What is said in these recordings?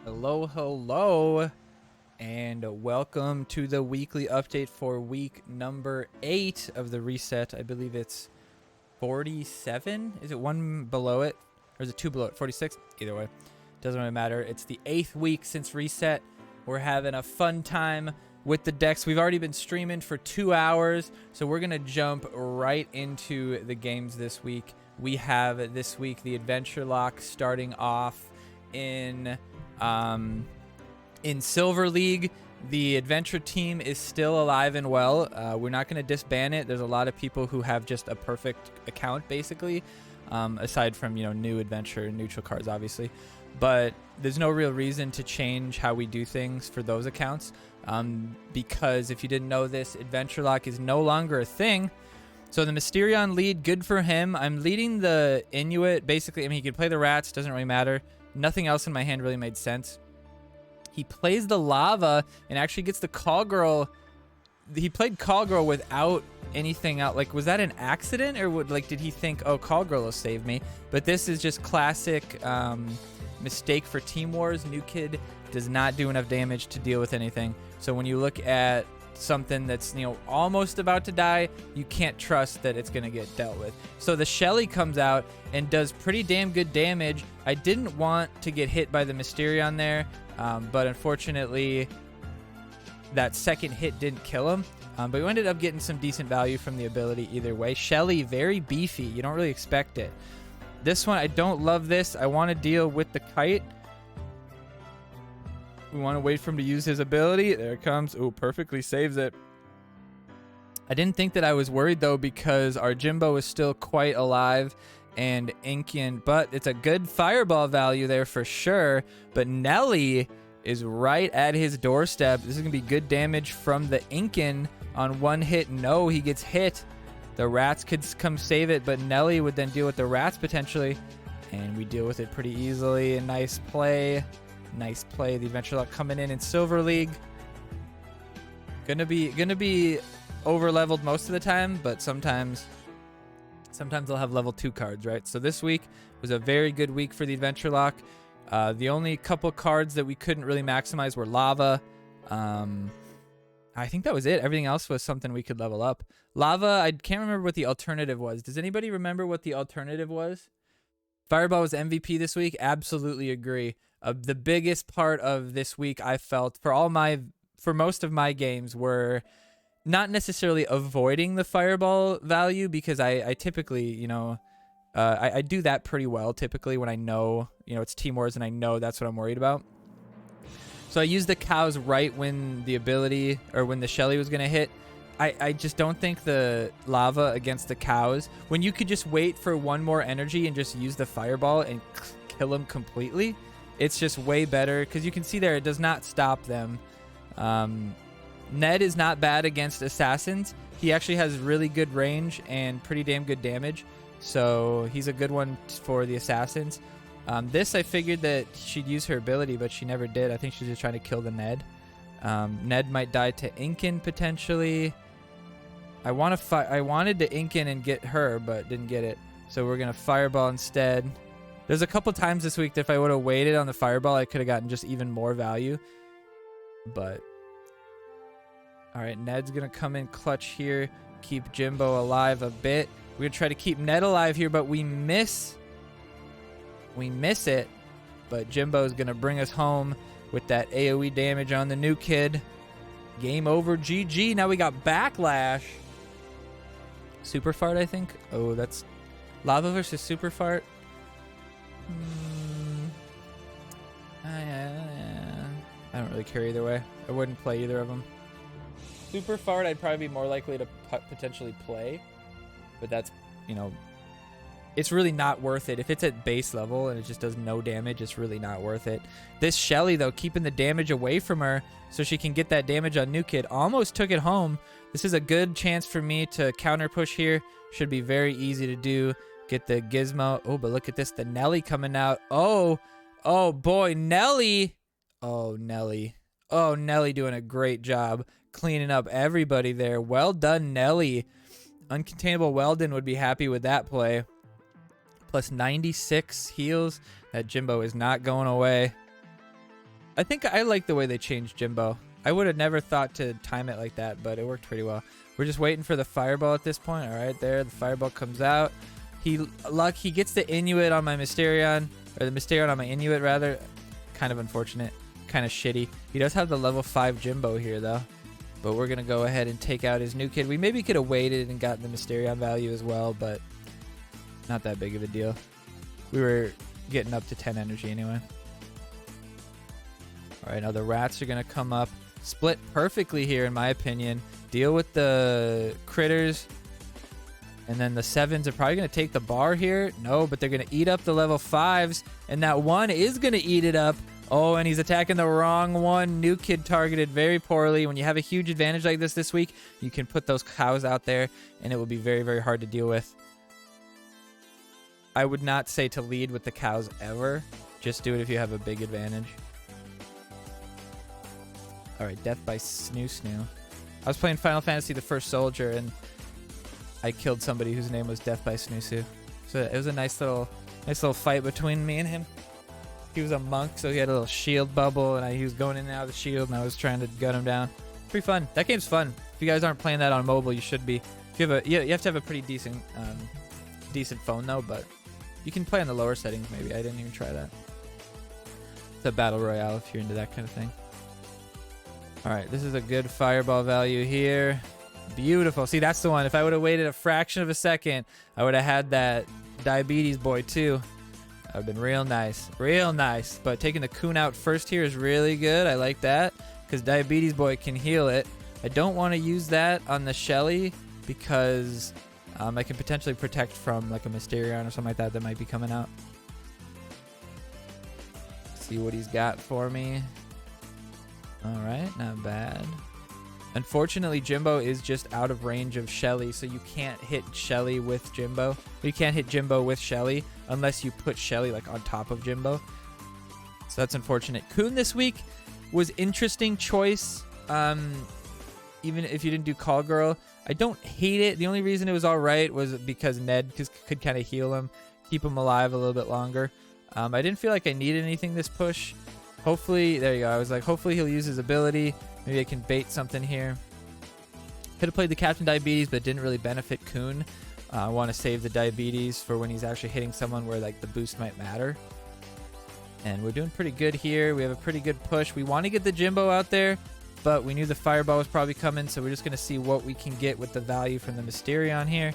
Hello, hello, and welcome to the weekly update for week number 8 of the reset. I believe it's 47. Is it one below it? Or is it two below it? 46? Either way. Doesn't really matter. It's the 8th week since reset. We're having a fun time with the decks. We've already been streaming for 2 hours, so we're going to jump right into the games this week. We have this week the Adventure Lock starting off in Silver League. The Adventure team is still alive and well. We're not going to disband it. There's a lot of people who have just a perfect account, basically, aside from, new Adventure and neutral cards, obviously. But there's no real reason to change how we do things for those accounts, because if you didn't know this, Adventure Lock is no longer a thing. So the Mysterion lead, good for him. I'm leading the Inuit. Basically, I mean, he could play the rats, doesn't really matter. Nothing else in my hand really made sense. He plays the lava and actually gets the call girl. He played call girl without anything out. Like, was that an accident, or did he think, oh, call girl will save me? But this is just classic mistake for Team Wars. New Kid does not do enough damage to deal with anything. So when you look at something that's almost about to die, you can't trust that it's gonna get dealt with. So the Shelly comes out and does pretty damn good damage. I didn't want to get hit by the Mysterion there, but unfortunately that second hit didn't kill him, but we ended up getting some decent value from the ability either way. Shelly, very beefy, you don't really expect it. This one, I don't love this. I want to deal with the kite. We want to wait for him to use his ability. There it comes. Ooh, perfectly saves it. I didn't think that I was worried, though, because our Jimbo is still quite alive and Inkian, but it's a good fireball value there for sure. But Nelly is right at his doorstep. This is going to be good damage from the Inkian on one hit. No, he gets hit. The rats could come save it, but Nelly would then deal with the rats potentially, and we deal with it pretty easily. A nice play. Nice play. The Adventure Lock coming in Silver League. Gonna be over leveled most of the time, but sometimes they'll have level 2 cards, right? So this week was a very good week for the Adventure Lock. The only couple cards that we couldn't really maximize were Lava. I think that was it. Everything else was something we could level up. Lava, I can't remember what the alternative was. Does anybody remember what the alternative was? Fireball was MVP this week. Absolutely agree. The biggest part of this week, I felt, for most of my games, were not necessarily avoiding the fireball value, because I typically, I do that pretty well typically when I know, it's Team Wars and I know that's what I'm worried about. So I used the cows right when the ability, or when the Shelly was going to hit. I just don't think the lava against the cows, when you could just wait for one more energy and just use the fireball and kill them completely, it's just way better, because you can see there it does not stop them. Ned is not bad against assassins. He actually has really good range and pretty damn good damage, so he's a good one for the assassins. This, I figured that she'd use her ability, but she never did. I think she's just trying to kill the Ned. Ned might die to Inkin potentially. I wanted to Inkin and get her, but didn't get it. So we're gonna fireball instead. There's a couple times this week that if I would have waited on the fireball, I could have gotten just even more value. But all right, Ned's gonna come in clutch here, keep Jimbo alive a bit. We're gonna try to keep Ned alive here, but we miss. We miss it, but Jimbo's gonna bring us home with that AoE damage on the new kid. Game over, GG. Now we got Backlash. Super Fart, I think. Oh, that's Lava versus Super Fart. I don't really care either way. I wouldn't play either of them. Super Fart, I'd probably be more likely to potentially play, but that's, it's really not worth it. If it's at base level and it just does no damage, it's really not worth it. This Shelly, though, keeping the damage away from her so she can get that damage on New Kid, almost took it home. This is a good chance for me to counter push here. Should be very easy to do. Get the Gizmo. Oh, but look at this. The Nelly coming out. Oh boy, Nelly. Oh, Nelly. Oh, Nelly doing a great job cleaning up everybody there. Well done, Nelly. Uncontainable Weldon would be happy with that play. Plus 96 heals. That Jimbo is not going away. I think I like the way they changed Jimbo. I would have never thought to time it like that, but it worked pretty well. We're just waiting for the fireball at this point. All right, there, the fireball comes out. He gets the Inuit on my Mysterion, or the Mysterion on my Inuit rather. Kind of unfortunate, kind of shitty. He does have the level 5 Jimbo here though, but we're gonna go ahead and take out his new kid. We maybe could have waited and gotten the Mysterion value as well, but not that big of a deal. We were getting up to 10 energy anyway. All right, now the rats are gonna come up. Split perfectly here, in my opinion. Deal with the critters. And then the 7s are probably going to take the bar here. No, but they're going to eat up the level 5s. And that 1 is going to eat it up. Oh, and he's attacking the wrong one. New kid targeted very poorly. When you have a huge advantage like this week, you can put those cows out there, and it will be very, very hard to deal with. I would not say to lead with the cows ever. Just do it if you have a big advantage. All right, death by Snoo Snoo. I was playing Final Fantasy the First Soldier, and I killed somebody whose name was Death by Snoo Snoo. So it was a nice little fight between me and him. He was a monk, so he had a little shield bubble, and he was going in and out of the shield, and I was trying to gun him down. Pretty fun. That game's fun. If you guys aren't playing that on mobile, you should be. If you have to have a pretty decent phone though, but you can play on the lower settings maybe. I didn't even try that. It's a battle royale if you're into that kind of thing. All right, this is a good fireball value here. Beautiful. See, that's the one. If I would have waited a fraction of a second, I would have had that diabetes boy too. That would have been real nice. Real nice. But taking the coon out first here is really good. I like that because diabetes boy can heal it. I don't want to use that on the Shelly because I can potentially protect from like a Mysterion or something like that might be coming out. See what he's got for me. All right, not bad. Unfortunately, Jimbo is just out of range of Shelly, so you can't hit Shelly with Jimbo. You can't hit Jimbo with Shelly unless you put Shelly like on top of Jimbo. So that's unfortunate. Coon this week was interesting choice. Even if you didn't do Call Girl, I don't hate it. The only reason it was all right was because Ned could kind of heal him, keep him alive a little bit longer. I didn't feel like I needed anything this push. Hopefully, there you go. I was like, hopefully he'll use his ability. Maybe I can bait something here. Could have played the Captain Diabetes, but it didn't really benefit Coon. I want to save the Diabetes for when he's actually hitting someone where like the boost might matter. And we're doing pretty good here. We have a pretty good push. We want to get the Jimbo out there, but we knew the Fireball was probably coming, so we're just going to see what we can get with the value from the Mysterion here.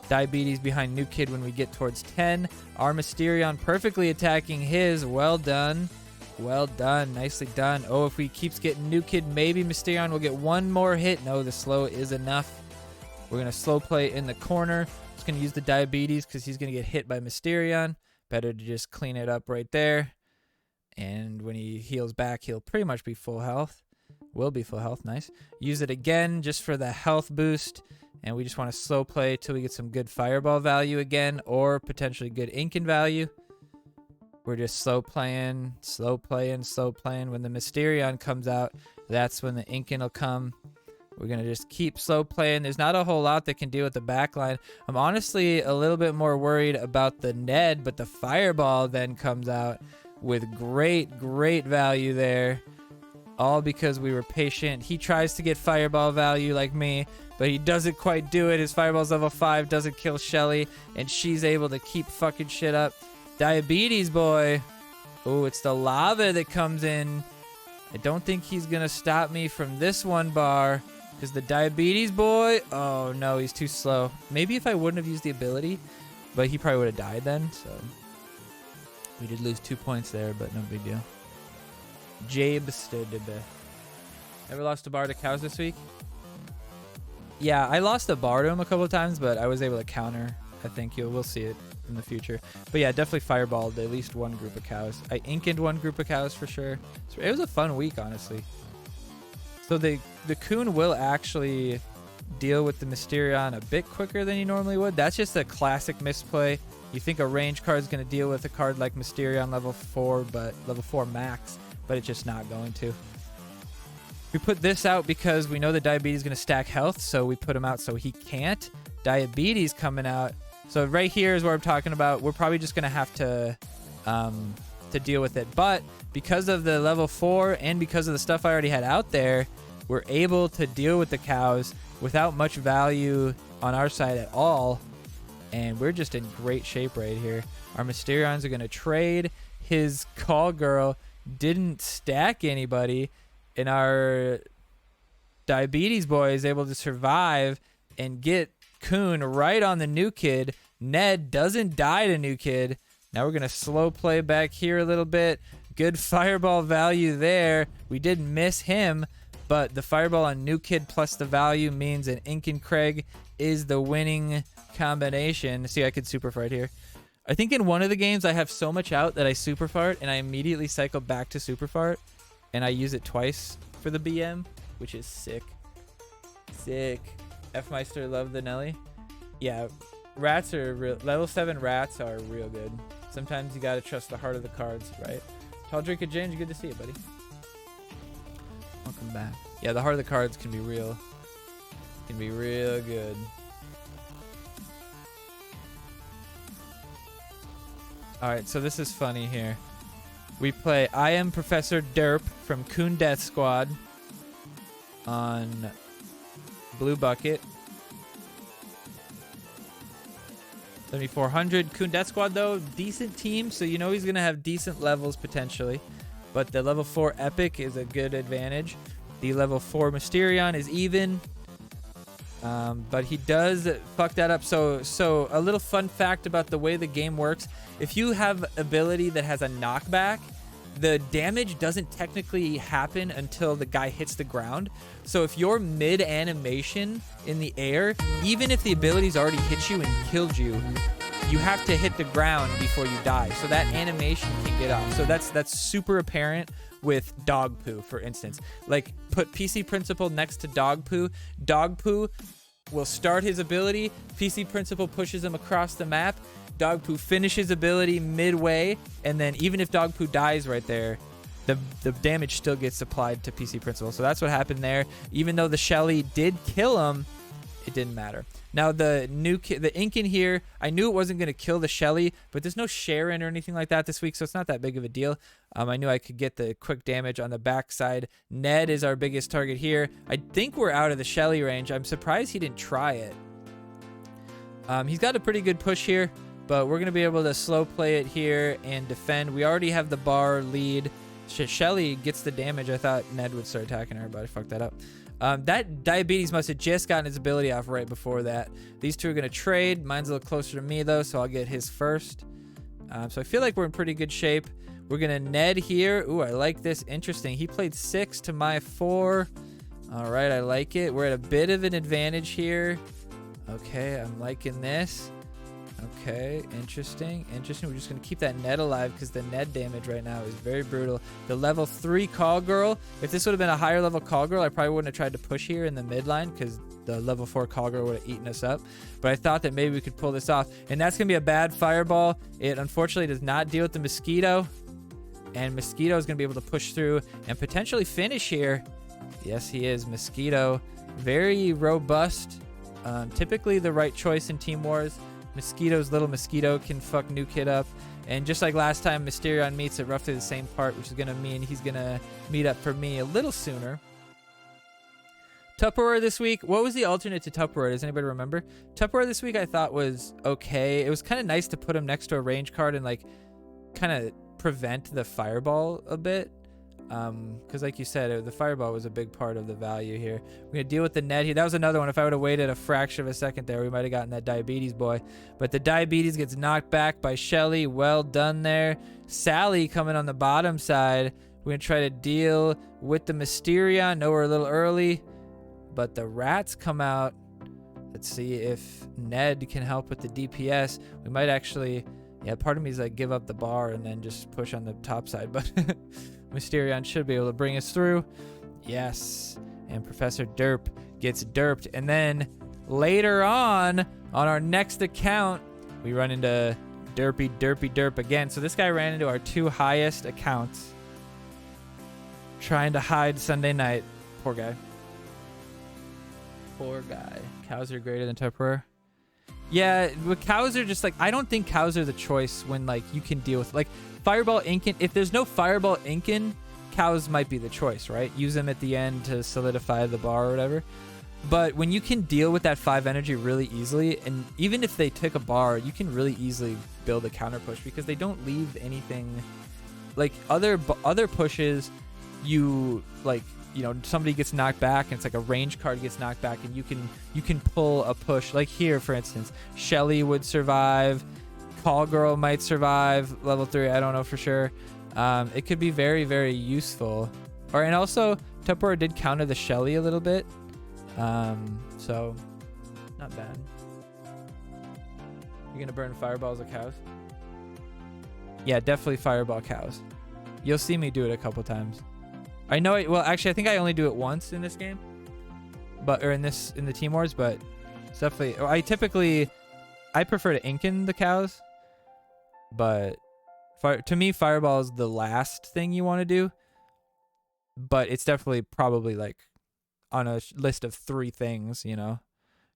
Diabetes behind New Kid when we get towards 10. Our Mysterion perfectly attacking his. Well done. Well done. Nicely done. Oh, if he keeps getting New Kid, maybe Mysterion will get one more hit. No, the slow is enough. We're going to slow play in the corner. Just going to use the Diabetes because he's going to get hit by Mysterion. Better to just clean it up right there. And when he heals back, he'll pretty much be full health. Will be full health. Nice. Use it again just for the health boost. And we just want to slow play till we get some good Fireball value again, or potentially good Incan value. We're just slow playing, slow playing, slow playing. When the Mysterion comes out, that's when the Incan will come. We're going to just keep slow playing. There's not a whole lot that can deal with the backline. I'm honestly a little bit more worried about the Ned, but the Fireball then comes out with great, great value there. All because we were patient. He tries to get Fireball value like me, but he doesn't quite do it. His Fireball's level 5, doesn't kill Shelly, and she's able to keep fucking shit up. Diabetes boy. Oh, it's the lava that comes in. I don't think he's going to stop me from this one bar because the Diabetes boy. Oh, no, he's too slow. Maybe if I wouldn't have used the ability, but he probably would have died then. So we did lose 2 points there, but no big deal. Jabe Stodebe. Ever lost a bar to cows this week? Yeah, I lost a bar to him a couple of times, but I was able to counter. I think we'll see it in the future. But yeah, definitely fireballed at least one group of cows. I inkened one group of cows for sure. So it was a fun week, honestly. So the Coon will actually deal with the Mysterion a bit quicker than you normally would. That's just a classic misplay. You think a range card is going to deal with a card like Mysterion level 4, but level 4 max, but it's just not going to. We put this out because we know the Diabetes is going to stack health, so we put him out so he can't. Diabetes coming out. So right here is what I'm talking about. We're probably just going to have to to deal with it. But because of the level 4 and because of the stuff I already had out there, we're able to deal with the cows without much value on our side at all. And we're just in great shape right here. Our Mysterions are going to trade. His Call Girl didn't stack anybody. And our Diabetes boy is able to survive and get Coon right on the new kid. Ned doesn't die to new kid. Now we're going to slow play back here a little bit. Good fireball value there. We did miss him, but the fireball on new kid plus the value means an Incan Craig is the winning combination. See, I could super fart here. I think in one of the games I have so much out that I super fart and I immediately cycle back to super fart and I use it twice for the BM, which is sick. Sick. F-Meister, love the Nelly. Yeah, rats are real. Level 7 rats are real good. Sometimes you gotta trust the heart of the cards, right? Tall drink of ginger, good to see you, buddy. Welcome back. Yeah, the heart of the cards can be real. Can be real good. Alright, so this is funny here. We play I Am Professor Derp from Coon Death Squad on Blue Bucket. 7400. Coon Death Squad, though, decent team, so you know he's going to have decent levels potentially. But the level 4 Epic is a good advantage. The level 4 Mysterion is even. But he does fuck that up. So a little fun fact about the way the game works. If you have ability that has a knockback, the damage doesn't technically happen until the guy hits the ground. So if you're mid-animation in the air, even if the ability's already hit you and killed you, you have to hit the ground before you die. So that animation can get off. So that's super apparent with DOGPOO, for instance. Like, put PC Principal next to DOGPOO. DOGPOO will start his ability. PC Principal pushes him across the map. DOGPOO finishes ability midway, and then even if DOGPOO dies right there, the damage still gets applied to PC Principal. So that's what happened there. Even though the Shelly did kill him, it didn't matter. Now the Incan here, I knew it wasn't going to kill the Shelly, but there's no Sharon or anything like that this week, so it's not that big of a deal. I knew I could get the quick damage on the backside. Ned is our biggest target here. I think we're out of the Shelly range. I'm surprised he didn't try it. He's got a pretty good push here, but we're going to be able to slow play it here and defend. We already have the bar lead. Shelly gets the damage. I thought Ned would start attacking her, but I fucked that up. That Diabetes must have just gotten his ability off right before that. These two are going to trade. Mine's a little closer to me, though, so I'll get his first. So I feel like we're in pretty good shape. We're going to Ned here. Ooh, I like this. Interesting. He played 6 to my 4. All right, I like it. We're at a bit of an advantage here. Okay, I'm liking this. Okay, interesting. We're just going to keep that Ned alive because the Ned damage right now is very brutal. The level 3 Call Girl. If this would have been a higher level Call Girl, I probably wouldn't have tried to push here in the midline because the level 4 Call Girl would have eaten us up. But I thought that maybe we could pull this off. And that's going to be a bad fireball. It unfortunately does not deal with the Mosquito. And Mosquito is going to be able to push through and potentially finish here. Yes, he is. Mosquito. Very robust. Typically the right choice in Team Wars. Mosquito's little Mosquito can fuck New Kid up. And just like last time, Mysterion meets at roughly the same part, which is going to mean he's going to meet up for me a little sooner. Tupperware this week. What was the alternate to Tupperware? Does anybody remember? Tupperware this week I thought was okay. It was kind of nice to put him next to a range card and like kind of prevent the fireball a bit. Because like you said, the fireball was a big part of the value here. We're going to deal with the Ned here. That was another one. If I would have waited a fraction of a second there, we might have gotten that Diabetes boy. But the Diabetes gets knocked back by Shelly. Well done there. Sally coming on the bottom side. We're going to try to deal with the Mysterion. No, we're a little early. But the rats come out. Let's see if Ned can help with the DPS. We might actually... Yeah, part of me is like give up the bar and then just push on the top side. But... Mysterion should be able to bring us through. Yes. And Professor Derp gets derped. And then later on our next account, we run into Derp again. So this guy ran into our 2 highest accounts. Trying to hide Sunday night. Poor guy. Poor guy. Cows are greater than Tupperware. Yeah, but cows are just like, I don't think cows are the choice when like you can deal with like Fireball Inkin. If there's no Fireball Inkin, cows might be the choice, right? Use them at the end to solidify the bar or whatever. But when you can deal with that 5 energy really easily, and even if they take a bar, you can really easily build a counter push because they don't leave anything. Like other pushes, you like, you know, somebody gets knocked back and it's like a range card gets knocked back and you can pull a push. Like here, for instance, Shelly would survive, Call Girl might survive level 3. I don't know for sure. It could be very, very useful. And also Tupperware did counter the Shelly a little bit. So not bad. You're gonna burn fireballs of cows? Yeah, definitely fireball cows. You'll see me do it a couple times. I know it. Well, actually, I think I only do it once in this game, or in the Team Wars. But it's definitely, I prefer to Inkin the cows. But to me, fireball is the last thing you want to do. But it's definitely probably like on a list of 3 things. You know,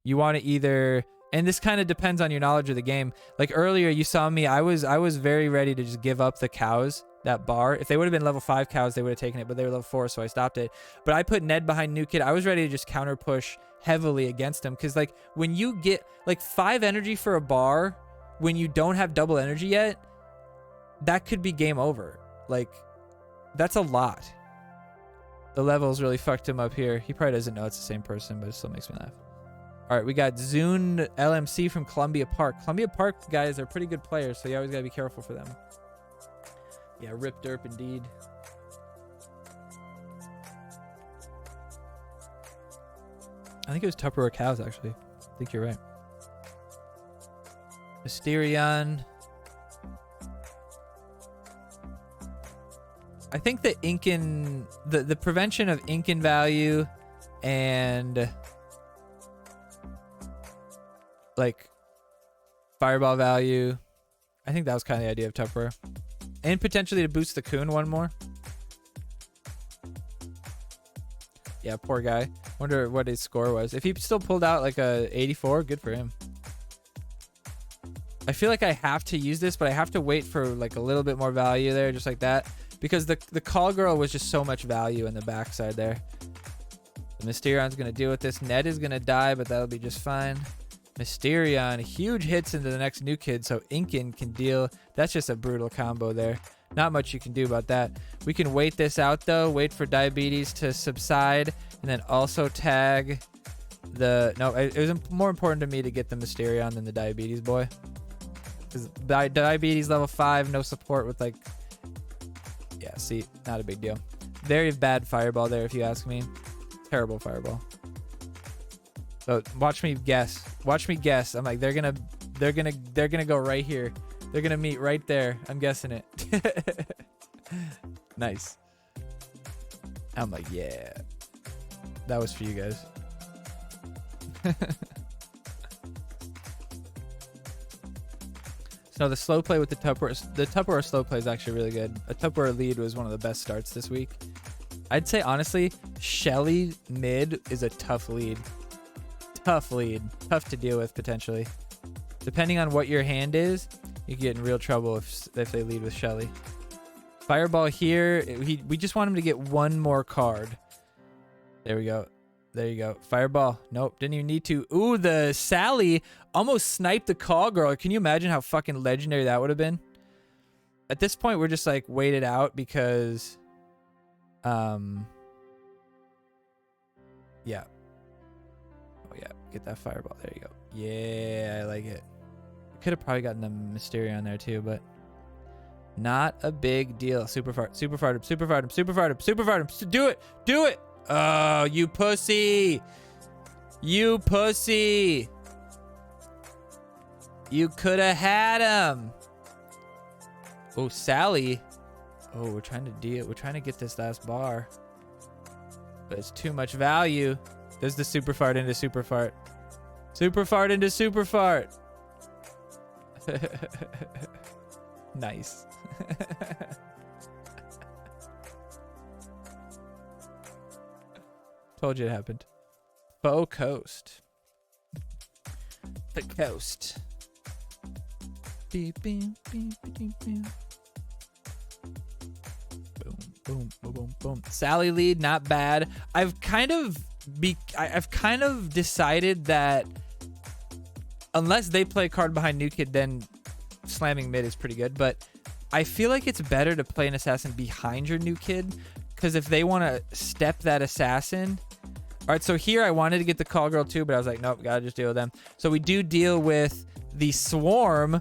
you want to either, and this kind of depends on your knowledge of the game. Like earlier, you saw me. I was very ready to just give up the cows. That bar. If they would have been level 5 cows, they would have taken it, but they were level 4, so I stopped it. But I put Ned behind New Kid. I was ready to just counter push heavily against him because like when you get like 5 energy for a bar when you don't have double energy yet, that could be game over. Like that's a lot. The levels really fucked him up here. He probably doesn't know it's the same person, but it still makes me laugh. All right, we got Zune LMC from Columbia Park. Columbia Park guys are pretty good players, so you always gotta be careful for them. Yeah, rip derp indeed. I think it was Tupperware cows, actually. I think you're right. Mysterion. I think the Inkin, the prevention of Inkin value and like fireball value, I think that was kind of the idea of Tupperware. And potentially to boost the Coon one more. Yeah, poor guy. Wonder what his score was. If he still pulled out like a 84, good for him. I feel like I have to use this, but I have to wait for like a little bit more value there, just like that. Because the Call Girl was just so much value in the backside there. The Mysterion's going to deal with this. Ned is going to die, but that'll be just fine. Mysterion, huge hits into the next New Kid, so Inkin can deal. That's just a brutal combo there. Not much you can do about that. We can wait this out, though. Wait for Diabetes to subside, and then also tag the... No, it was more important to me to get the Mysterion than the Diabetes boy. Because Diabetes level 5, no support with, like... Yeah, see, not a big deal. Very bad fireball there, if you ask me. Terrible fireball. So watch me guess. Watch me guess. I'm like, they're gonna go right here. They're gonna meet right there. I'm guessing it. Nice. I'm like, yeah. That was for you guys. So the slow play with the Tupperware slow play is actually really good. A Tupperware lead was one of the best starts this week. I'd say honestly, Shelly mid is a tough lead. Tough lead. Tough to deal with potentially. Depending on what your hand is, you can get in real trouble if they lead with Shelly. Fireball here. We just want him to get one more card. There we go. There you go. Fireball. Nope. Didn't even need to. Ooh, the Sally almost sniped the Call Girl. Can you imagine how fucking legendary that would have been? At this point, we're just like wait it out because... Yeah. Oh, yeah. Get that fireball. There you go. Yeah, I like it. Could have probably gotten the Mysterion there too, but not a big deal. Super fart. Super fart him. Super fart him. Super fart him. Super fart him. Do it. Do it. Oh, you pussy. You pussy. You could have had him. Oh, Sally. Oh, we're trying to deal. We're trying to get this last bar. But it's too much value. There's the super fart into super fart. Super fart into super fart. Nice. Told you it happened. Faux Coast. the coast. Beep, beep, beep, beep, beep. Boom, boom, boom, boom, boom. Sally lead, not bad. I've kind of decided that unless they play a card behind New Kid, then slamming mid is pretty good. But I feel like it's better to play an assassin behind your New Kid, because if they want to step that assassin. All right, so here I wanted to get the call girl too, but I was like, nope, gotta just deal with them. So we do deal with the swarm,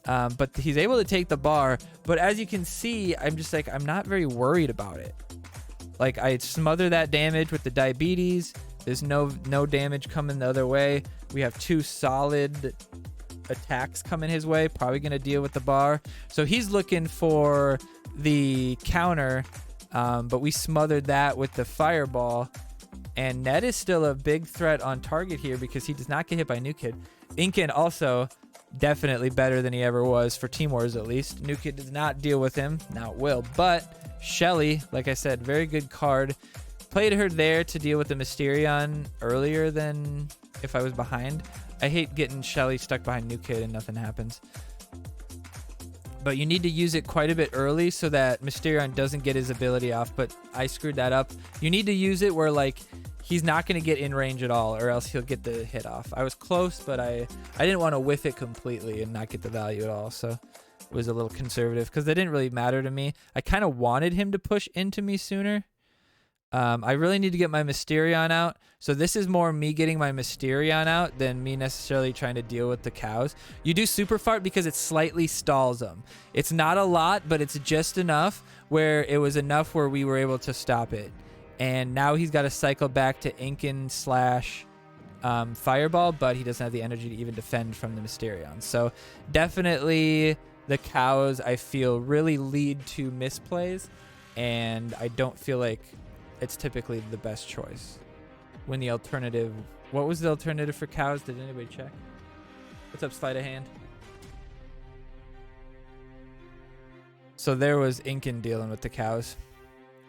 but he's able to take the bar. But as you can see, I'm just like, I'm not very worried about it. Like, I smother that damage with the diabetes. There's no damage coming the other way. We have 2 solid attacks coming his way. Probably gonna deal with the bar. So he's looking for the counter, but we smothered that with the fireball. And Ned is still a big threat on target here because he does not get hit by New Kid. Inkin also definitely better than he ever was for Team Wars, at least. New Kid does not deal with him. Now it will. But Shelly, like I said, very good card. Played her there to deal with the Mysterion earlier than if I was behind. I hate getting Shelly stuck behind New Kid and nothing happens. But you need to use it quite a bit early so that Mysterion doesn't get his ability off. But I screwed that up. You need to use it where, like, he's not going to get in range at all, or else he'll get the hit off. I was close, but I didn't want to whiff it completely and not get the value at all. So it was a little conservative because it didn't really matter to me. I kind of wanted him to push into me sooner. I really need to get my Mysterion out. So this is more me getting my Mysterion out than me necessarily trying to deal with the cows. You do Super Fart because it slightly stalls them. It's not a lot, but it's just enough where it was enough where we were able to stop it. And now he's got to cycle back to Inkin / Fireball, but he doesn't have the energy to even defend from the Mysterion. So definitely the cows, I feel, really lead to misplays, and I don't feel like it's typically the best choice. When the alternative, what was the alternative for cows? Did anybody check? What's up, Sleight of Hand? So there was Inkin dealing with the cows.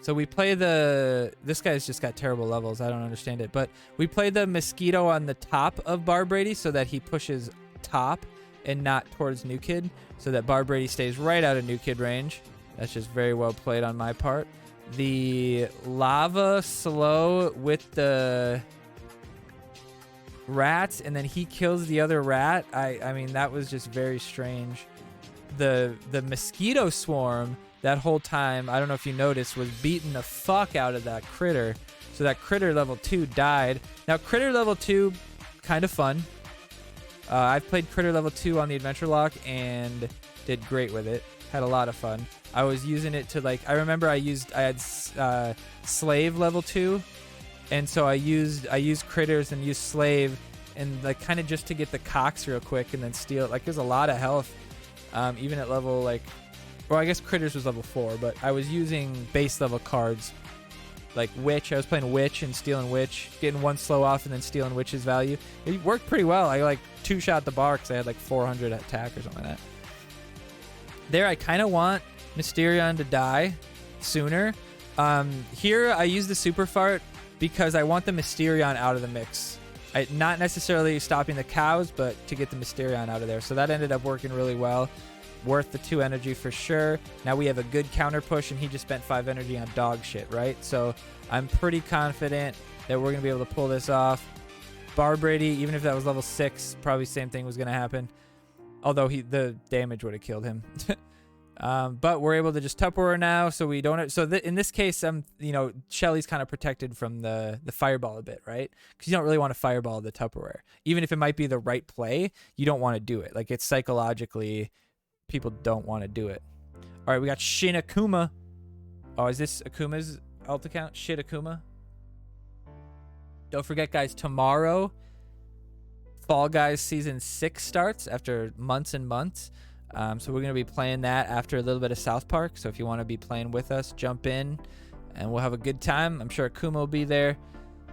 So we play this guy's just got terrible levels. I don't understand it. But we play the Mosquito on the top of Bar Brady so that he pushes top and not towards New Kid, so that Bar Brady stays right out of New Kid range. That's just very well played on my part. The lava slow with the rats, and then he kills the other rat. I mean, that was just very strange. The mosquito swarm that whole time, I don't know if you noticed, was beating the fuck out of that critter. So that critter level 2 died. Now critter level 2, kind of fun. I've played critter level 2 on the Adventure Lock and did great with it. Had a lot of fun. I was using it to, like, I remember I had slave level 2, and so I used critters and used slave, and like kind of just to get the cocks real quick and then steal it. Like, there's a lot of health, even at level, like, well, I guess critters was level 4, but I was using base level cards like witch. I was playing witch and stealing witch, getting 1 slow off and then stealing witch's value. It worked pretty well. I like 2-shot the bar because I had like 400 attack or something like that. There, I kind of want Mysterion to die sooner. Here, I use the Super Fart because I want the Mysterion out of the mix. Not necessarily stopping the cows, but to get the Mysterion out of there. So that ended up working really well. Worth the 2 energy for sure. Now we have a good counter push, and he just spent 5 energy on dog shit, right? So I'm pretty confident that we're going to be able to pull this off. Bar Brady, even if that was level 6, probably same thing was going to happen. Although the damage would have killed him. But we're able to just Tupperware now, so we don't. So in this case, Shelly's kind of protected from the fireball a bit, right? Because you don't really want to fireball the Tupperware, even if it might be the right play. You don't want to do it. Like, it's psychologically, people don't want to do it. All right, we got Shin Akuma. Oh, is this Akuma's alt account? Shit Akuma. Don't forget, guys, tomorrow Fall Guys Season 6 starts after months and months. So we're going to be playing that after a little bit of South Park. So if you want to be playing with us, jump in and we'll have a good time. I'm sure Akuma will be there.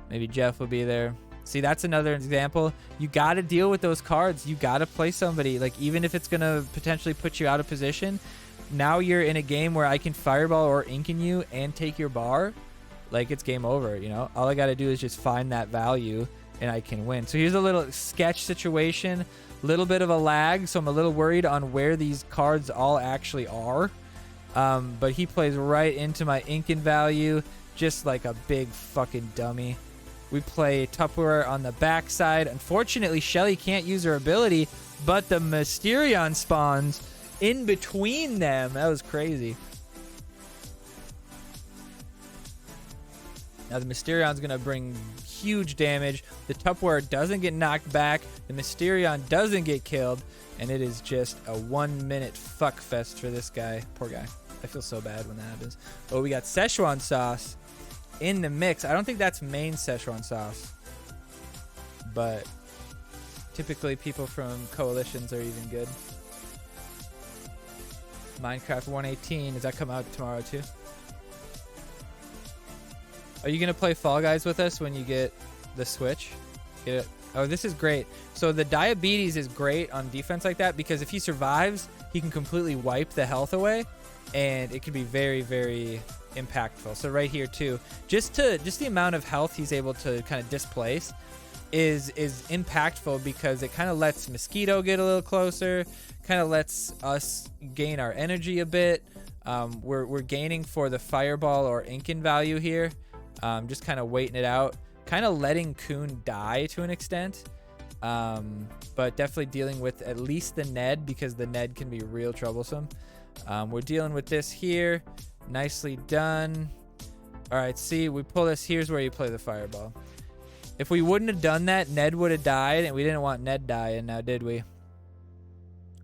Maybe Jeff will be there. See, that's another example. You got to deal with those cards. You got to play somebody. Like, even if it's going to potentially put you out of position, now you're in a game where I can fireball or Inkin you and take your bar. Like, it's game over, you know? All I got to do is just find that value and I can win. So here's a little sketch situation, little bit of a lag, so I'm a little worried on where these cards all actually are. But he plays right into my Incan value, just like a big fucking dummy. We play Tupperware on the backside. Unfortunately, Shelly can't use her ability, but the Mysterion spawns in between them. That was crazy. Now the Mysterion's going to bring huge damage. The Tupperware doesn't get knocked back. The Mysterion doesn't get killed. And it is just a 1 minute fuck fest for this guy. Poor guy. I feel so bad when that happens. Oh, we got Szechuan sauce in the mix. I don't think that's main Szechuan sauce. But typically people from coalitions are even good. Minecraft 118. Does that come out tomorrow too? Are you going to play Fall Guys with us when you get the Switch? Get it? Oh, this is great. So the diabetes is great on defense like that because if he survives, he can completely wipe the health away, and it can be very, very impactful. So right here too, just the amount of health he's able to kind of displace is impactful because it kind of lets Mosquito get a little closer, kind of lets us gain our energy a bit. We're gaining for the Fireball or Incan value here. Just kind of waiting it out, kind of letting Coon die to an extent, but definitely dealing with at least the Ned because the Ned can be real troublesome. We're dealing with this here. Nicely done. All right, see, we pull this. Here's where you play the Fireball. If we wouldn't have done that, Ned would have died, and we didn't want Ned dying now, did we?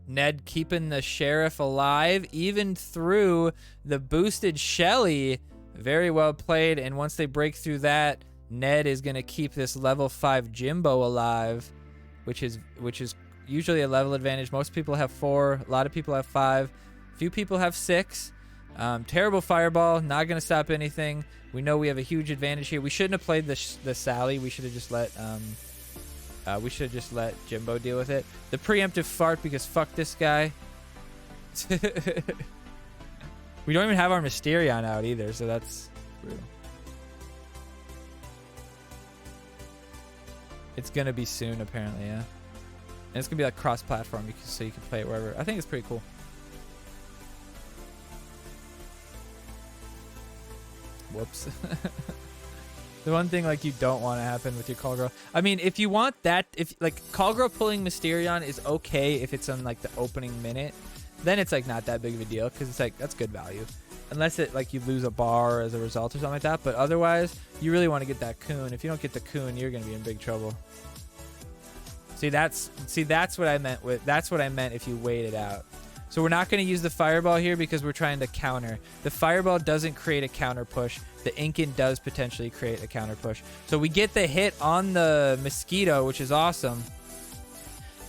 Ned keeping the Sheriff alive, even through the boosted Shelly. Very well played, and once they break through that, Ned is going to keep this level 5 Jimbo alive, which is usually a level advantage. Most people have 4, a lot of people have 5, few people have 6. Terrible Fireball, not going to stop anything. We know we have a huge advantage here. We shouldn't have played the Sally. We should have just let Jimbo deal with it. The preemptive fart because fuck this guy. We don't even have our Mysterion out either, so that's brutal. It's going to be soon, apparently, yeah. And it's going to be like cross-platform, so you can play it wherever. I think it's pretty cool. Whoops. The one thing like you don't want to happen with your Call Girl. I mean, if you want that, if like Call Girl pulling Mysterion is okay if it's on like the opening minute. Then it's like not that big of a deal because it's like that's good value, unless it like you lose a bar as a result or something like that. But otherwise, you really want to get that Coon. If you don't get the Coon, you're gonna be in big trouble. That's what I meant with that's what I meant if you wait it out. So we're not gonna use the Fireball here because we're trying to counter. The Fireball doesn't create a counter push. The Incan does potentially create a counter push. So we get the hit on the Mosquito, which is awesome.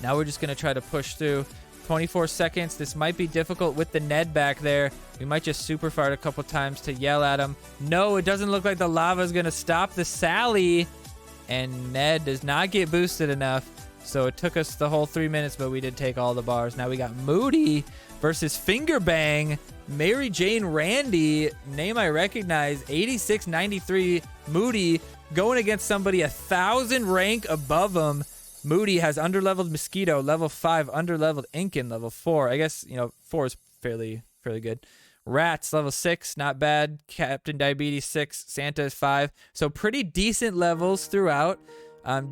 Now we're just gonna try to push through. 24 seconds. This might be difficult with the Ned back there. We might just super fart a couple times to yell at him. No, it doesn't look like the lava is going to stop the Sally. And Ned does not get boosted enough. So it took us the whole 3 minutes, but we did take all the bars. Now we got Moody versus Finger Bang. Mary Jane Randy, name I recognize. 8693 Moody going against somebody 1,000 rank above him. Moody has underleveled Mosquito, level 5, underleveled Incan, level 4. I guess, 4 is fairly good. Rats, level 6, not bad. Captain Diabetes, 6. Santa is 5. So pretty decent levels throughout.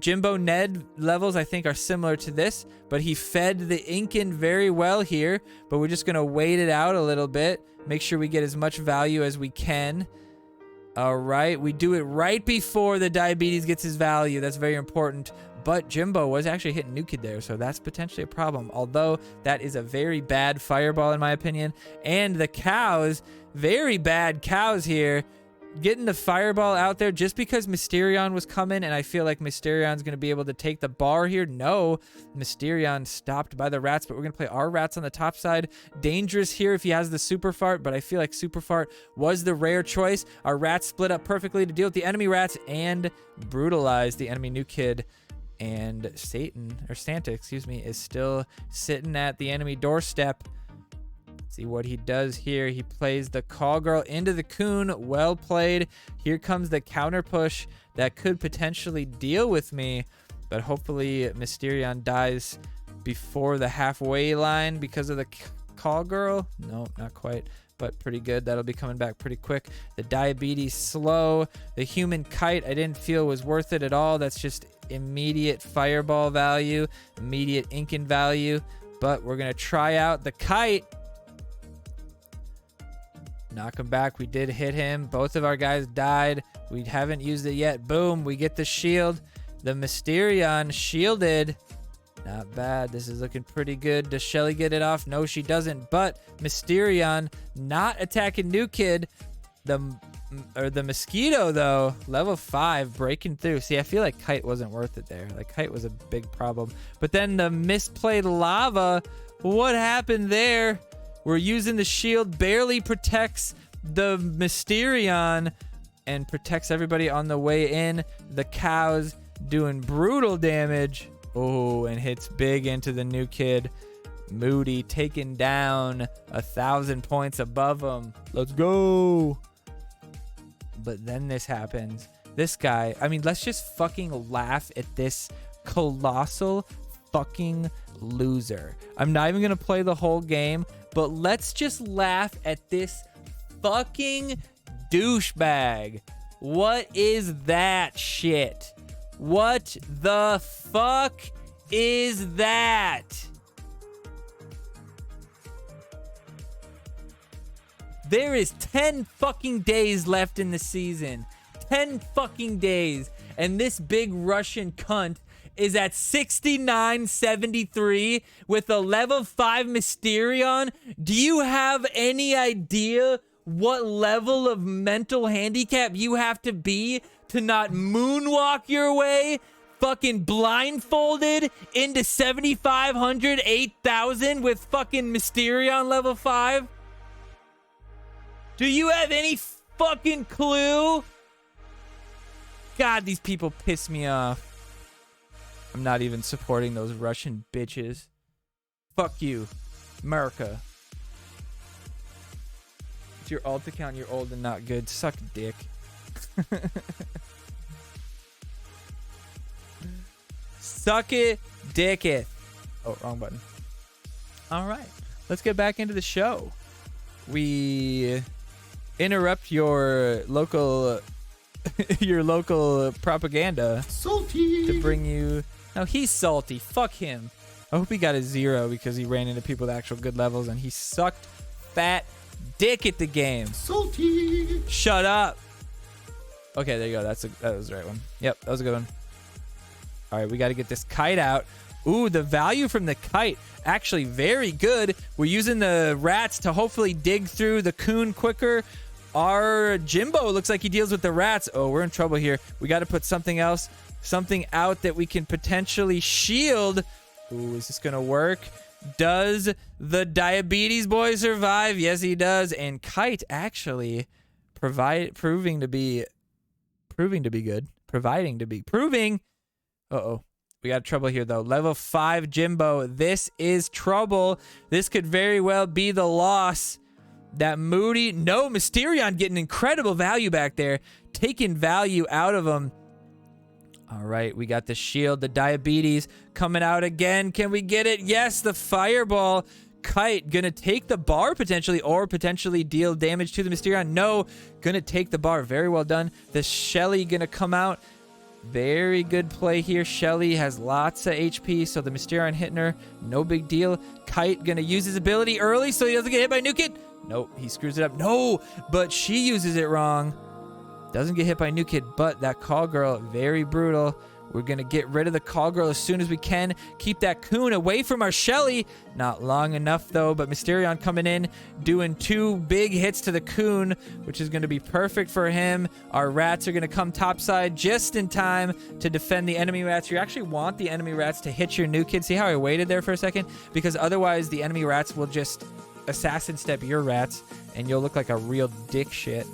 Jimbo Ned levels, I think, are similar to this, but he fed the Incan very well here. But we're just going to wait it out a little bit. Make sure we get as much value as we can. All right, we do it right before the Diabetes gets his value. That's very important. But Jimbo was actually hitting New Kid there, so that's potentially a problem. Although that is a very bad Fireball in my opinion. And the cows, very bad cows here. Getting the Fireball out there just because Mysterion was coming, and I feel like Mysterion's going to be able to take the bar here. No, Mysterion stopped by the rats, but we're going to play our rats on the top side. Dangerous here if he has the Super Fart, but I feel like Super Fart was the rare choice. Our rats split up perfectly to deal with the enemy rats and brutalize the enemy New Kid. And Santa, is still sitting at the enemy doorstep. See what he does here. He plays the call girl into the coon. Well played. Here comes the counter push that could potentially deal with me, but hopefully Mysterion dies before the halfway line because of the call girl. No, not quite, but pretty good. That'll be coming back pretty quick. The diabetes slow. The human kite I didn't feel was worth it at all. That's just immediate fireball value, immediate Incan value, but we're gonna try out the kite. Knock him back. We did hit him. Both of our guys died. We haven't used it yet. Boom. We get the shield. The Mysterion shielded. Not bad. This is looking pretty good. Does Shelly get it off? No, she doesn't. But Mysterion not attacking New Kid. The Mosquito, though, level 5, breaking through. See, I feel like Kite wasn't worth it there. Like, Kite was a big problem. But then the misplayed lava. What happened there? We're using the shield, barely protects the Mysterion and protects everybody on the way in. The cows doing brutal damage. Oh, and hits big into the New Kid. Moody taking down 1,000 points above him. Let's go. But then this happens. This guy, I mean, let's just fucking laugh at this colossal fucking loser. I'm not even going to play the whole game, but let's just laugh at this fucking douchebag. What is that shit? What the fuck is that? There is 10 fucking days left in the season. 10 fucking days. And this big Russian cunt is at 69.73 with a level 5 Mysterion. Do you have any idea what level of mental handicap you have to be to not moonwalk your way fucking blindfolded into 7,500, 8,000 with fucking Mysterion level 5? Do you have any fucking clue? God, these people piss me off. I'm not even supporting those Russian bitches. Fuck you, America. It's your alt account, you're old and not good. Suck dick. Suck it, dick it. Oh, wrong button. All right, let's get back into the show. We interrupt your local propaganda Salty. to bring you. No, he's salty. Fuck him. I hope he got a 0 because he ran into people with actual good levels and he sucked fat dick at the game. Salty. Shut up. Okay, there you go. That was the right one. Yep, that was a good one. All right, we got to get this kite out. Ooh, the value from the kite actually very good. We're using the rats to hopefully dig through the coon quicker. Our Jimbo looks like he deals with the rats. Oh, we're in trouble here. We got to put something else, something out that we can potentially shield. Ooh, is this going to work? Does the diabetes boy survive? Yes, he does. And Kite actually proving to be good. Uh-oh. We got trouble here, though. Level 5 Jimbo. This is trouble. This could very well be the loss. That Moody. No, Mysterion getting incredible value back there. Taking value out of him. All right, we got the shield. The diabetes coming out again. Can we get it? Yes, the fireball. Kite gonna take the bar potentially, or potentially deal damage to the Mysterion. No, gonna take the bar. Very well done. The Shelly gonna come out. Very good play here. Shelly has lots of HP, so the Mysterion hitting her, no big deal. Kite gonna use his ability early so he doesn't get hit by New Kid. Nope, he screws it up. No, but she uses it wrong. Doesn't get hit by New Kid, but that call girl, very brutal. We're gonna get rid of the call girl as soon as we can. Keep that coon away from our Shelly. Not long enough though, but Mysterion coming in, doing 2 big hits to the coon, which is gonna be perfect for him. Our rats are gonna come topside just in time to defend the enemy rats. You actually want the enemy rats to hit your New Kid. See how I waited there for a second? Because otherwise the enemy rats will just assassin step your rats and you'll look like a real dick shit.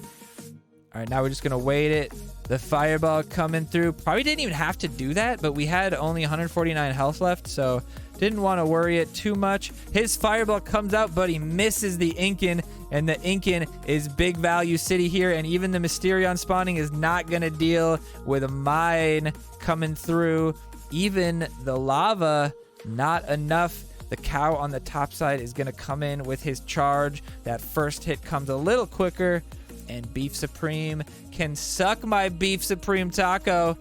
All right, now we're just gonna wait it. The fireball coming through. Probably didn't even have to do that, but we had only 149 health left, so Didn't want to worry it too much. His fireball comes out, but he misses the Incan, and the Incan is big value city here, and even the Mysterion spawning is not going to deal with a mine coming through. Even the lava, not enough. The cow on the top side is going to come in with his charge. That first hit comes a little quicker, and Beef Supreme can suck my Beef Supreme taco.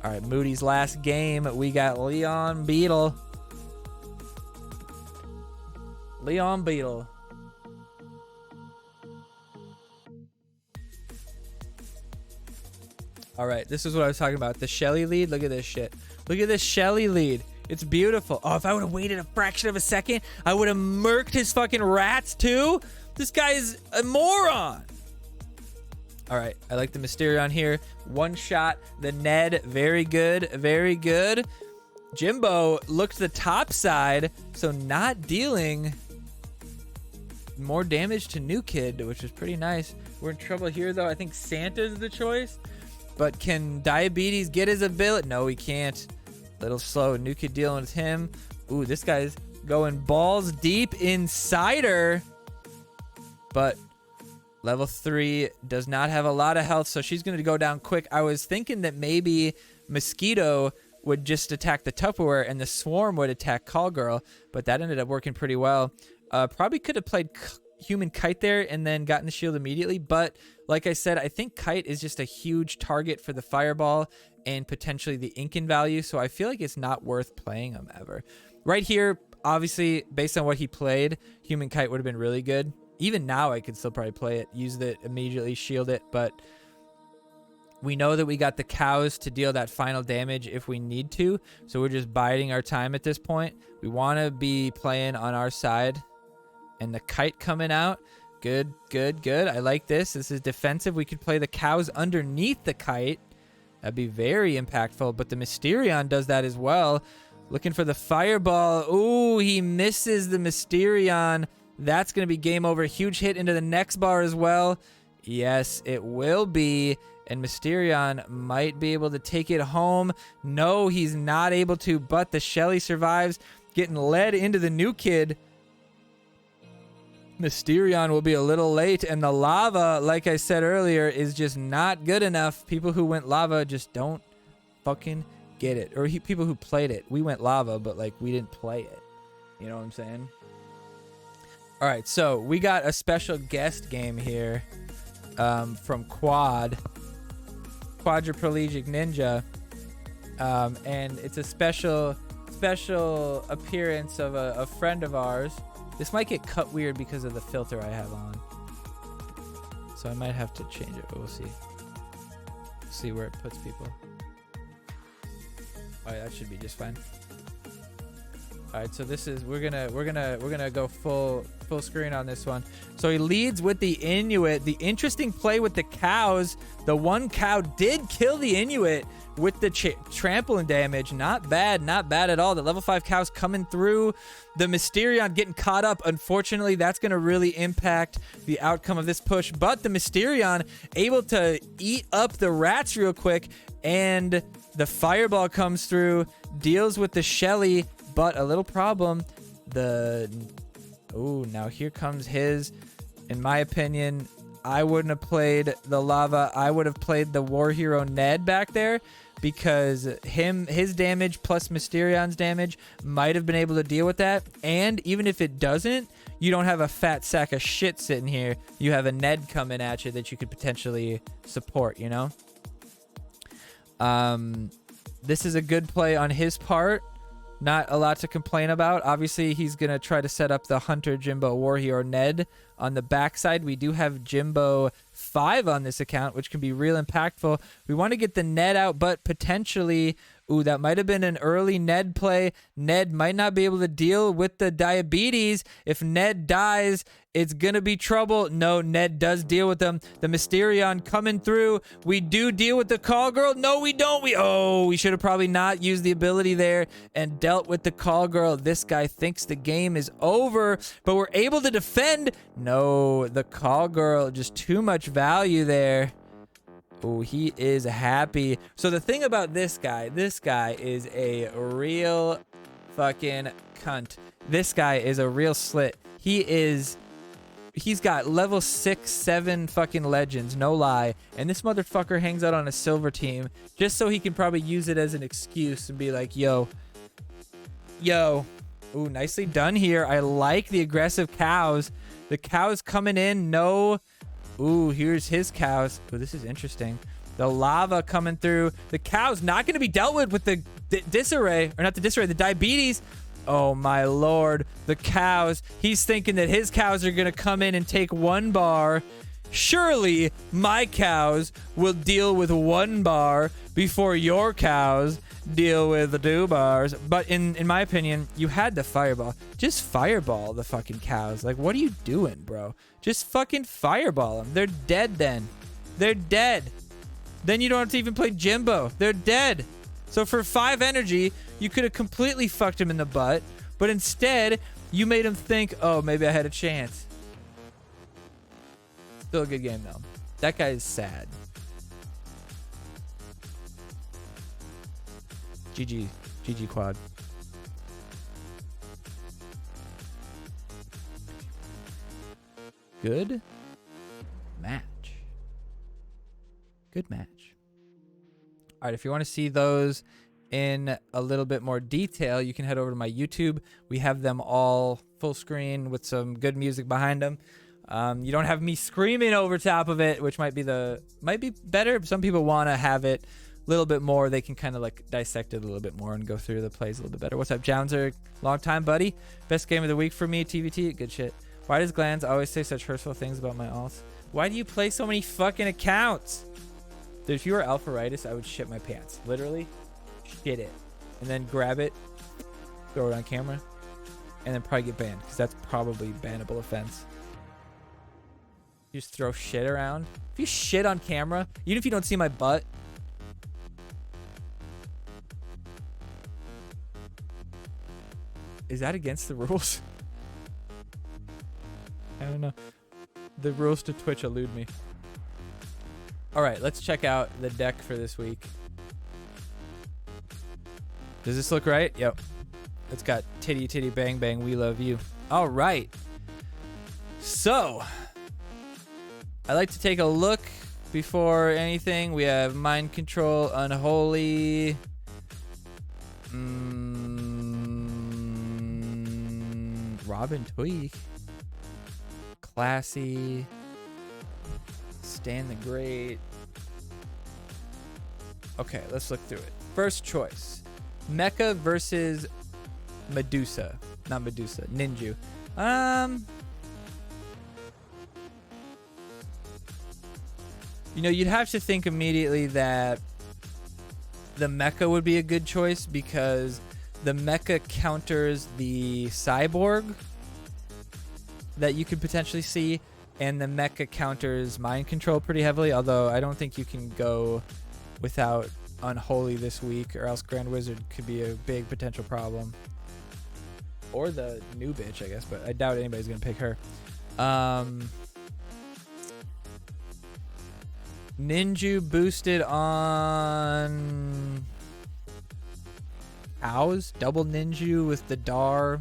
All right, Moody's last game. We got Leon Beetle. Leon Beetle. All right, this is what I was talking about. The Shelly lead. Look at this shit. Look at this Shelly lead. It's beautiful. Oh, if I would have waited a fraction of a second, I would have murked his fucking rats too. This guy is a moron. All right, I like the Mysterion here. One shot. The Ned. Very good. Very good. Jimbo looked the top side, so not dealing more damage to New Kid, which is pretty nice. We're in trouble here, though. I think Santa's the choice. But can Diabetes get his ability? No, he can't. Little slow. New Kid dealing with him. Ooh, this guy's going balls deep Insider. But level 3 does not have a lot of health, so she's going to go down quick. I was thinking that maybe Mosquito would just attack the Tupperware and the Swarm would attack Call Girl, but that ended up working pretty well. Probably could have played Human Kite there and then gotten the shield immediately, but like I said, I think Kite is just a huge target for the Fireball and potentially the Incan value, so I feel like it's not worth playing him ever. Right here, obviously, based on what he played, Human Kite would have been really good. Even now, I could still probably play it, use it immediately, shield it, but we know that we got the cows to deal that final damage if we need to, so we're just biding our time at this point. We want to be playing on our side. And the Kite coming out. Good, good, good. I like this. This is defensive. We could play the cows underneath the Kite. That'd be very impactful. But the Mysterion does that as well. Looking for the Fireball. Ooh, he misses the Mysterion. That's going to be game over. Huge hit into the next bar as well. Yes, it will be. And Mysterion might be able to take it home. No, he's not able to. But the Shelly survives. Getting led into the New Kid. Mysterion will be a little late, and the lava, like I said earlier, is just not good enough. People who went lava just don't fucking get it. Or people who played it. We went lava, but like we didn't play it. You know what I'm saying? All right, so we got a special guest game here from Quadriplegic Ninja. And it's a special appearance of a friend of ours. This might get cut weird because of the filter I have on. So I might have to change it, but we'll see. See where it puts people. Alright, that should be just fine. Alright, so this is we're gonna go full screen on this one. So he leads with the Inuit. The interesting play with the cows. The one cow did kill the Inuit with the trampling damage. Not bad, not bad at all. The level 5 cows coming through. The Mysterion getting caught up. Unfortunately, that's going to really impact the outcome of this push. But the Mysterion able to eat up the rats real quick. And the Fireball comes through. Deals with the Shelly. But a little problem. Oh, now here comes his. In my opinion, I wouldn't have played the lava. I would have played the war hero Ned back there. Because his damage plus Mysterion's damage might have been able to deal with that. And even if it doesn't, you don't have a fat sack of shit sitting here. You have a Ned coming at you that you could potentially support, you know? This is a good play on his part. Not a lot to complain about. Obviously, he's going to try to set up the Hunter Jimbo War Hero Ned on the backside. We do have Jimbo 5 on this account, which can be real impactful. We want to get the Ned out, but potentially, ooh, that might have been an early Ned play. Ned might not be able to deal with the Diabetes. If Ned dies, it's going to be trouble. No, Ned does deal with them. The Mysterion coming through. We do deal with the Call Girl. No, we don't. We should have probably not used the ability there and dealt with the Call Girl. This guy thinks the game is over, but we're able to defend. No, the Call Girl, just too much value there. Oh, he is happy. So the thing about this guy is a real fucking cunt. This guy is a real slit. He's got level 6, 7 fucking legends, no lie. And this motherfucker hangs out on a silver team just so he can probably use it as an excuse and be like, yo. Ooh, nicely done here. I like the aggressive cows. The cows coming in, no. Ooh, here's his cows. Ooh, this is interesting. The lava coming through. The cow's not going to be dealt with the disarray. Or not the disarray, the diabetes. Oh, my lord. The cows. He's thinking that his cows are going to come in and take 1 bar. Surely my cows will deal with 1 bar before your cows deal with 2 bars. But in my opinion, you had the fireball. Just fireball the fucking cows. Like, what are you doing, bro? Just fucking fireball them. They're dead then. They're dead. Then you don't have to even play Jimbo. They're dead. So for 5 energy, you could have completely fucked him in the butt. But instead, you made him think, oh, maybe I had a chance. Still a good game, though. That guy is sad. GG. GG quad. Good match. Good match. All right, if you want to see those in a little bit more detail, you can head over to my YouTube. We have them all full screen with some good music behind them. You don't have me screaming over top of it, which might be better. Some people want to have it a little bit more. They can kind of like dissect it a little bit more and go through the plays a little bit better. What's up, Glanzer? Long time, buddy. Best game of the week for me, TVT. Good shit. Why does Glanz always say such hurtful things about my alts? Why do you play so many fucking accounts? Dude, if you were Alpharitis, I would shit my pants. Literally, shit it. And then grab it, throw it on camera, and then probably get banned, because that's probably bannable offense. You just throw shit around. If you shit on camera, even if you don't see my butt, is that against the rules? I don't know. The rules to Twitch elude me. All right, let's check out the deck for this week. Does this look right? Yep. It's got titty titty bang bang, we love you. All right. So, I like to take a look before anything. We have Mind Control, Unholy. Robin Tweak. Classy. Stan the Great. Okay, let's look through it. First choice. Mecha versus Medusa. Not Medusa. Ninju. You know, you'd have to think immediately that the mecha would be a good choice because the mecha counters the cyborg that you could potentially see, and the mecha counters mind control pretty heavily, although I don't think you can go without Unholy this week, or else Grand Wizard could be a big potential problem. Or the new bitch, I guess, but I doubt anybody's going to pick her. Ninju boosted on cows. Double Ninju with the Dar.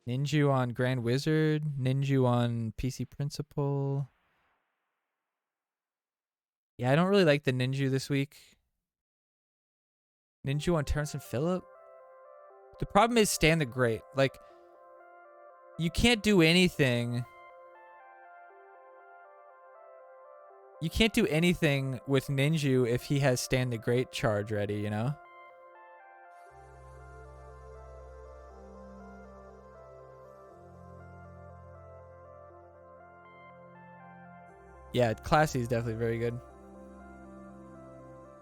Ninju on Grand Wizard. Ninju on PC Principal. Yeah, I don't really like the Ninju this week. Ninju on Terrence and Phillip. The problem is Stan the Great. Like, you can't do anything. You can't do anything with Ninju if he has Stan the Great charge ready, you know? Yeah, Classy is definitely very good.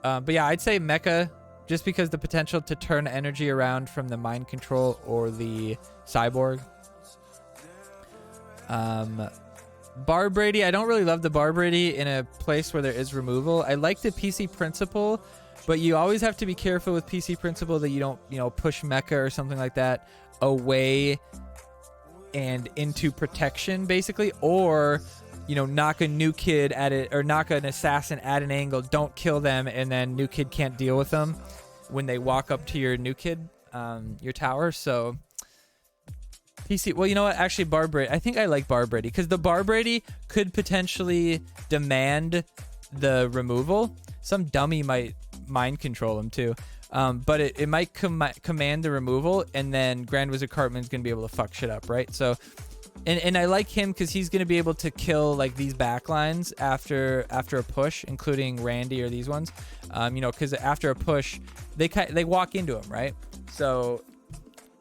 But yeah, I'd say Mecha, just because the potential to turn energy around from the mind control or the cyborg. Bar Brady, I don't really love the Bar Brady in a place where there is removal. I like the PC Principal, but you always have to be careful with PC Principal that you don't, you know, push Mecha or something like that away and into protection, basically, or you know, knock a new kid at it, or knock an assassin at an angle, don't kill them, and then new kid can't deal with them when they walk up to your new kid, your tower. So PC, well, you know what? Actually, Barb Brady. I think I like Barb Brady because the Barb Brady could potentially demand the removal. Some dummy might mind control him too. But it might command the removal, and then Grand Wizard Cartman's going to be able to fuck shit up, right? So, and I like him because he's going to be able to kill like these backlines after a push, including Randy or these ones. You know, because after a push, they walk into him, right? So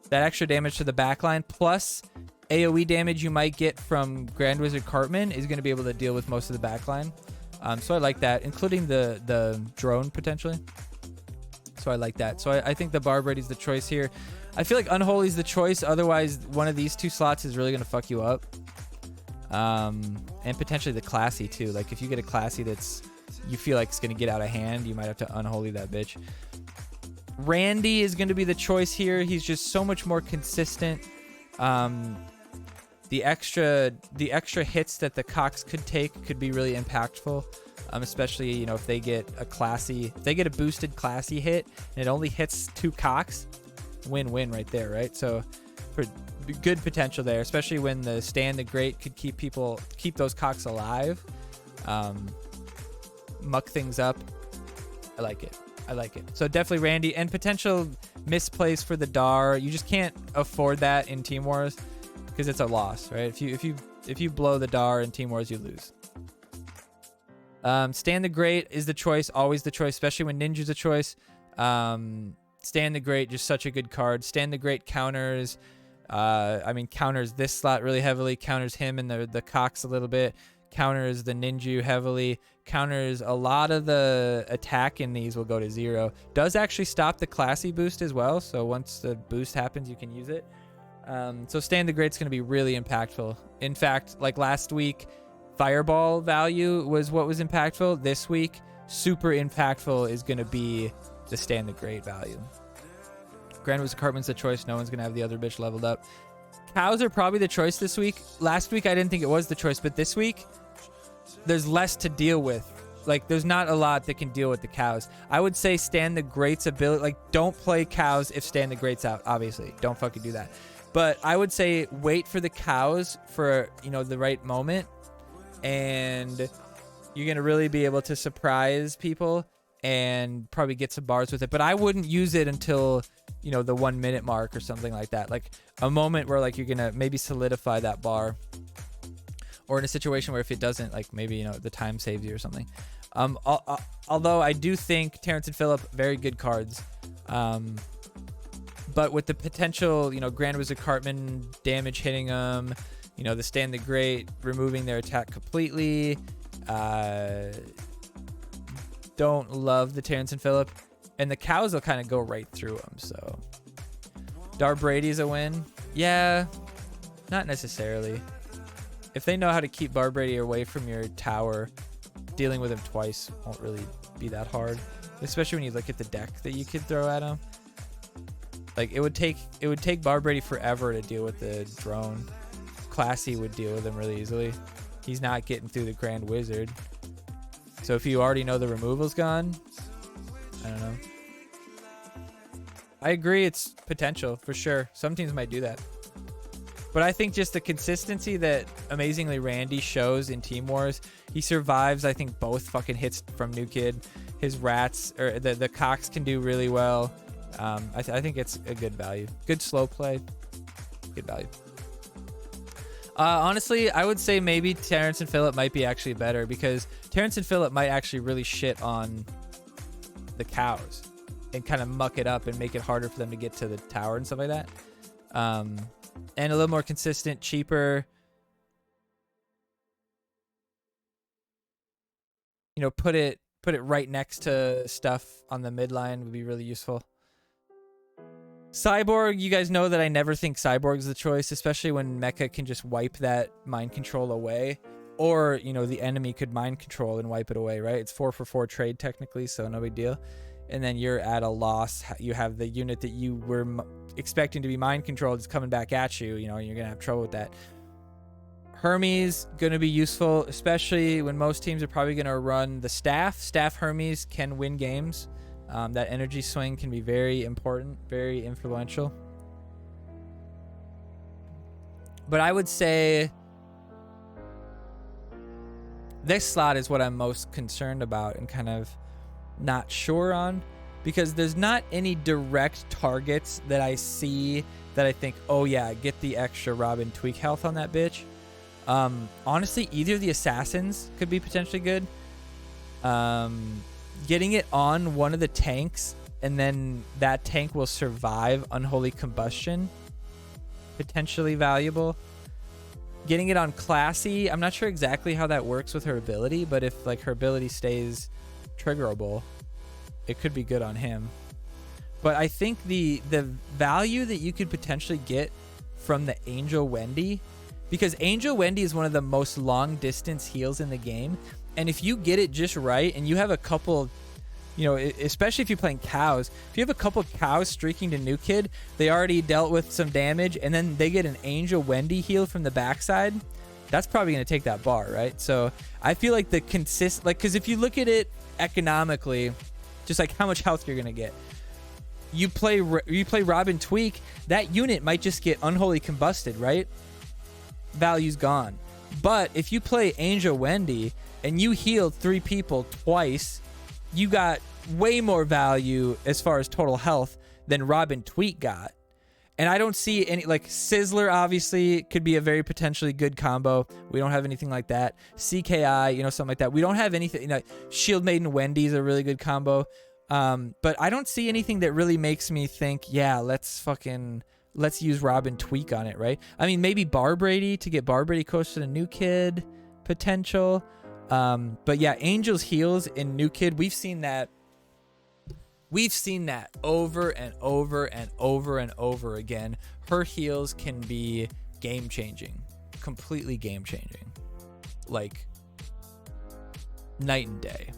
that extra damage to the backline plus AoE damage you might get from Grand Wizard Cartman is going to be able to deal with most of the backline. So I like that, including the drone potentially. So I like that. So I think the Barb Brady's the choice here. I feel like Unholy's the choice. Otherwise, one of these two slots is really going to fuck you up. And potentially the Classy too. Like if you get a Classy that's you feel like it's going to get out of hand, you might have to Unholy that bitch. Randy is going to be the choice here. He's just so much more consistent. The extra hits that the Cox could take could be really impactful. Especially, you know, if they get a boosted Classy hit and it only hits 2 Cox, win-win right there, right? So for good potential there, especially when the Stan the Great could keep those Cox alive, muck things up. I like it. So definitely Randy, and potential misplays for the Dar. You just can't afford that in Team Wars because it's a loss, right? If you blow the Dar in Team Wars, you lose. Stan the Great is the choice, always the choice, especially when Ninja's a choice. Stan the Great, just such a good card. Stan the Great counters, counters this slot really heavily, counters him and the Cox a little bit, counters the Ninja heavily, counters a lot of the attack in these will go to 0. Does actually stop the Classy boost as well, so once the boost happens, you can use it. So Stan the Great's going to be really impactful. In fact, like last week, Fireball value was what was impactful. This week, super impactful is going to be the Stan the Great value. Grand Wizard Cartman's the choice. No one's going to have the other bitch leveled up. Cows are probably the choice this week. Last week, I didn't think it was the choice, but this week, there's less to deal with. Like, there's not a lot that can deal with the cows. I would say Stan the Great's ability, like, don't play cows if Stan the Great's out, obviously. Don't fucking do that. But I would say wait for the cows for, you know, the right moment. And you're going to really be able to surprise people and probably get some bars with it. But I wouldn't use it until, you know, the 1 minute mark or something like that. Like a moment where like you're going to maybe solidify that bar. Or in a situation where if it doesn't, like maybe, you know, the time saves you or something. Although I do think Terrence and Phillip, very good cards. But with the potential, you know, Grand Wizard Cartman damage hitting them, you know, the Stan the Great removing their attack completely. Don't love the Terrence and Phillip. And the cows will kind of go right through them, so. Dar Brady's a win. Yeah, not necessarily. If they know how to keep Bar Brady away from your tower, dealing with him twice won't really be that hard. Especially when you look at the deck that you could throw at him. Like it would take Bar Brady forever to deal with the drone. Classy would deal with him really easily. He's not getting through the Grand Wizard. So if you already know the removal's gone, I don't know. I agree, it's potential for sure. Some teams might do that. But I think just the consistency that amazingly Randy shows in Team Wars, he survives, I think, both fucking hits from New Kid. His rats, or the Cox can do really well. I think it's a good value. Good slow play. Good value. Honestly, I would say maybe Terrence and Phillip might be actually better because Terrence and Phillip might actually really shit on the cows and kind of muck it up and make it harder for them to get to the tower and stuff like that. And a little more consistent, cheaper. You know, put it right next to stuff on the midline would be really useful. Cyborg, you guys know that I never think Cyborg's the choice, especially when Mecha can just wipe that mind control away. Or, you know, the enemy could mind control and wipe it away, right? It's 4-for-4 trade technically, so no big deal. And then you're at a loss. You have the unit that you were expecting to be mind controlled is coming back at you, you know, and you're going to have trouble with that. Hermes going to be useful, especially when most teams are probably going to run the staff. Staff Hermes can win games. That energy swing can be very important, very influential. But I would say this slot is what I'm most concerned about and kind of not sure on, because there's not any direct targets that I see that I think, oh yeah, get the extra Robin tweak health on that bitch. Honestly, either of the assassins could be potentially good. Getting it on one of the tanks and then that tank will survive unholy combustion, potentially valuable. Getting it on Classy, I'm not sure exactly how that works with her ability, but if like her ability stays triggerable, it could be good on him. But I think the value that you could potentially get from the Angel Wendy, because Angel Wendy is one of the most long distance heals in the game, and if you get it just right and you have a couple, you know, especially if you're playing cows, if you have a couple cows streaking to New Kid, they already dealt with some damage, and then they get an Angel Wendy heal from the backside, that's probably going to take that bar, right? So I feel like the because if you look at it economically, just like how much health you're going to get, you play Robin Tweak, that unit might just get unholy combusted, right? Value's gone. But if you play Angel Wendy and you healed 3 people twice, you got way more value as far as total health than Robin Tweak got. And I don't see any, like Sizzler obviously could be a very potentially good combo. We don't have anything like that. CKI, you know, something like that. We don't have anything, you know, Shield Maiden Wendy is a really good combo. But I don't see anything that really makes me think, yeah, let's use Robin Tweak on it, right? I mean, maybe Bar Brady to get Bar Brady close to the New Kid potential. But yeah, Angel's heals in New Kid, we've seen that over and over and over and over again. Her heals can be game changing, completely game changing, like night and day.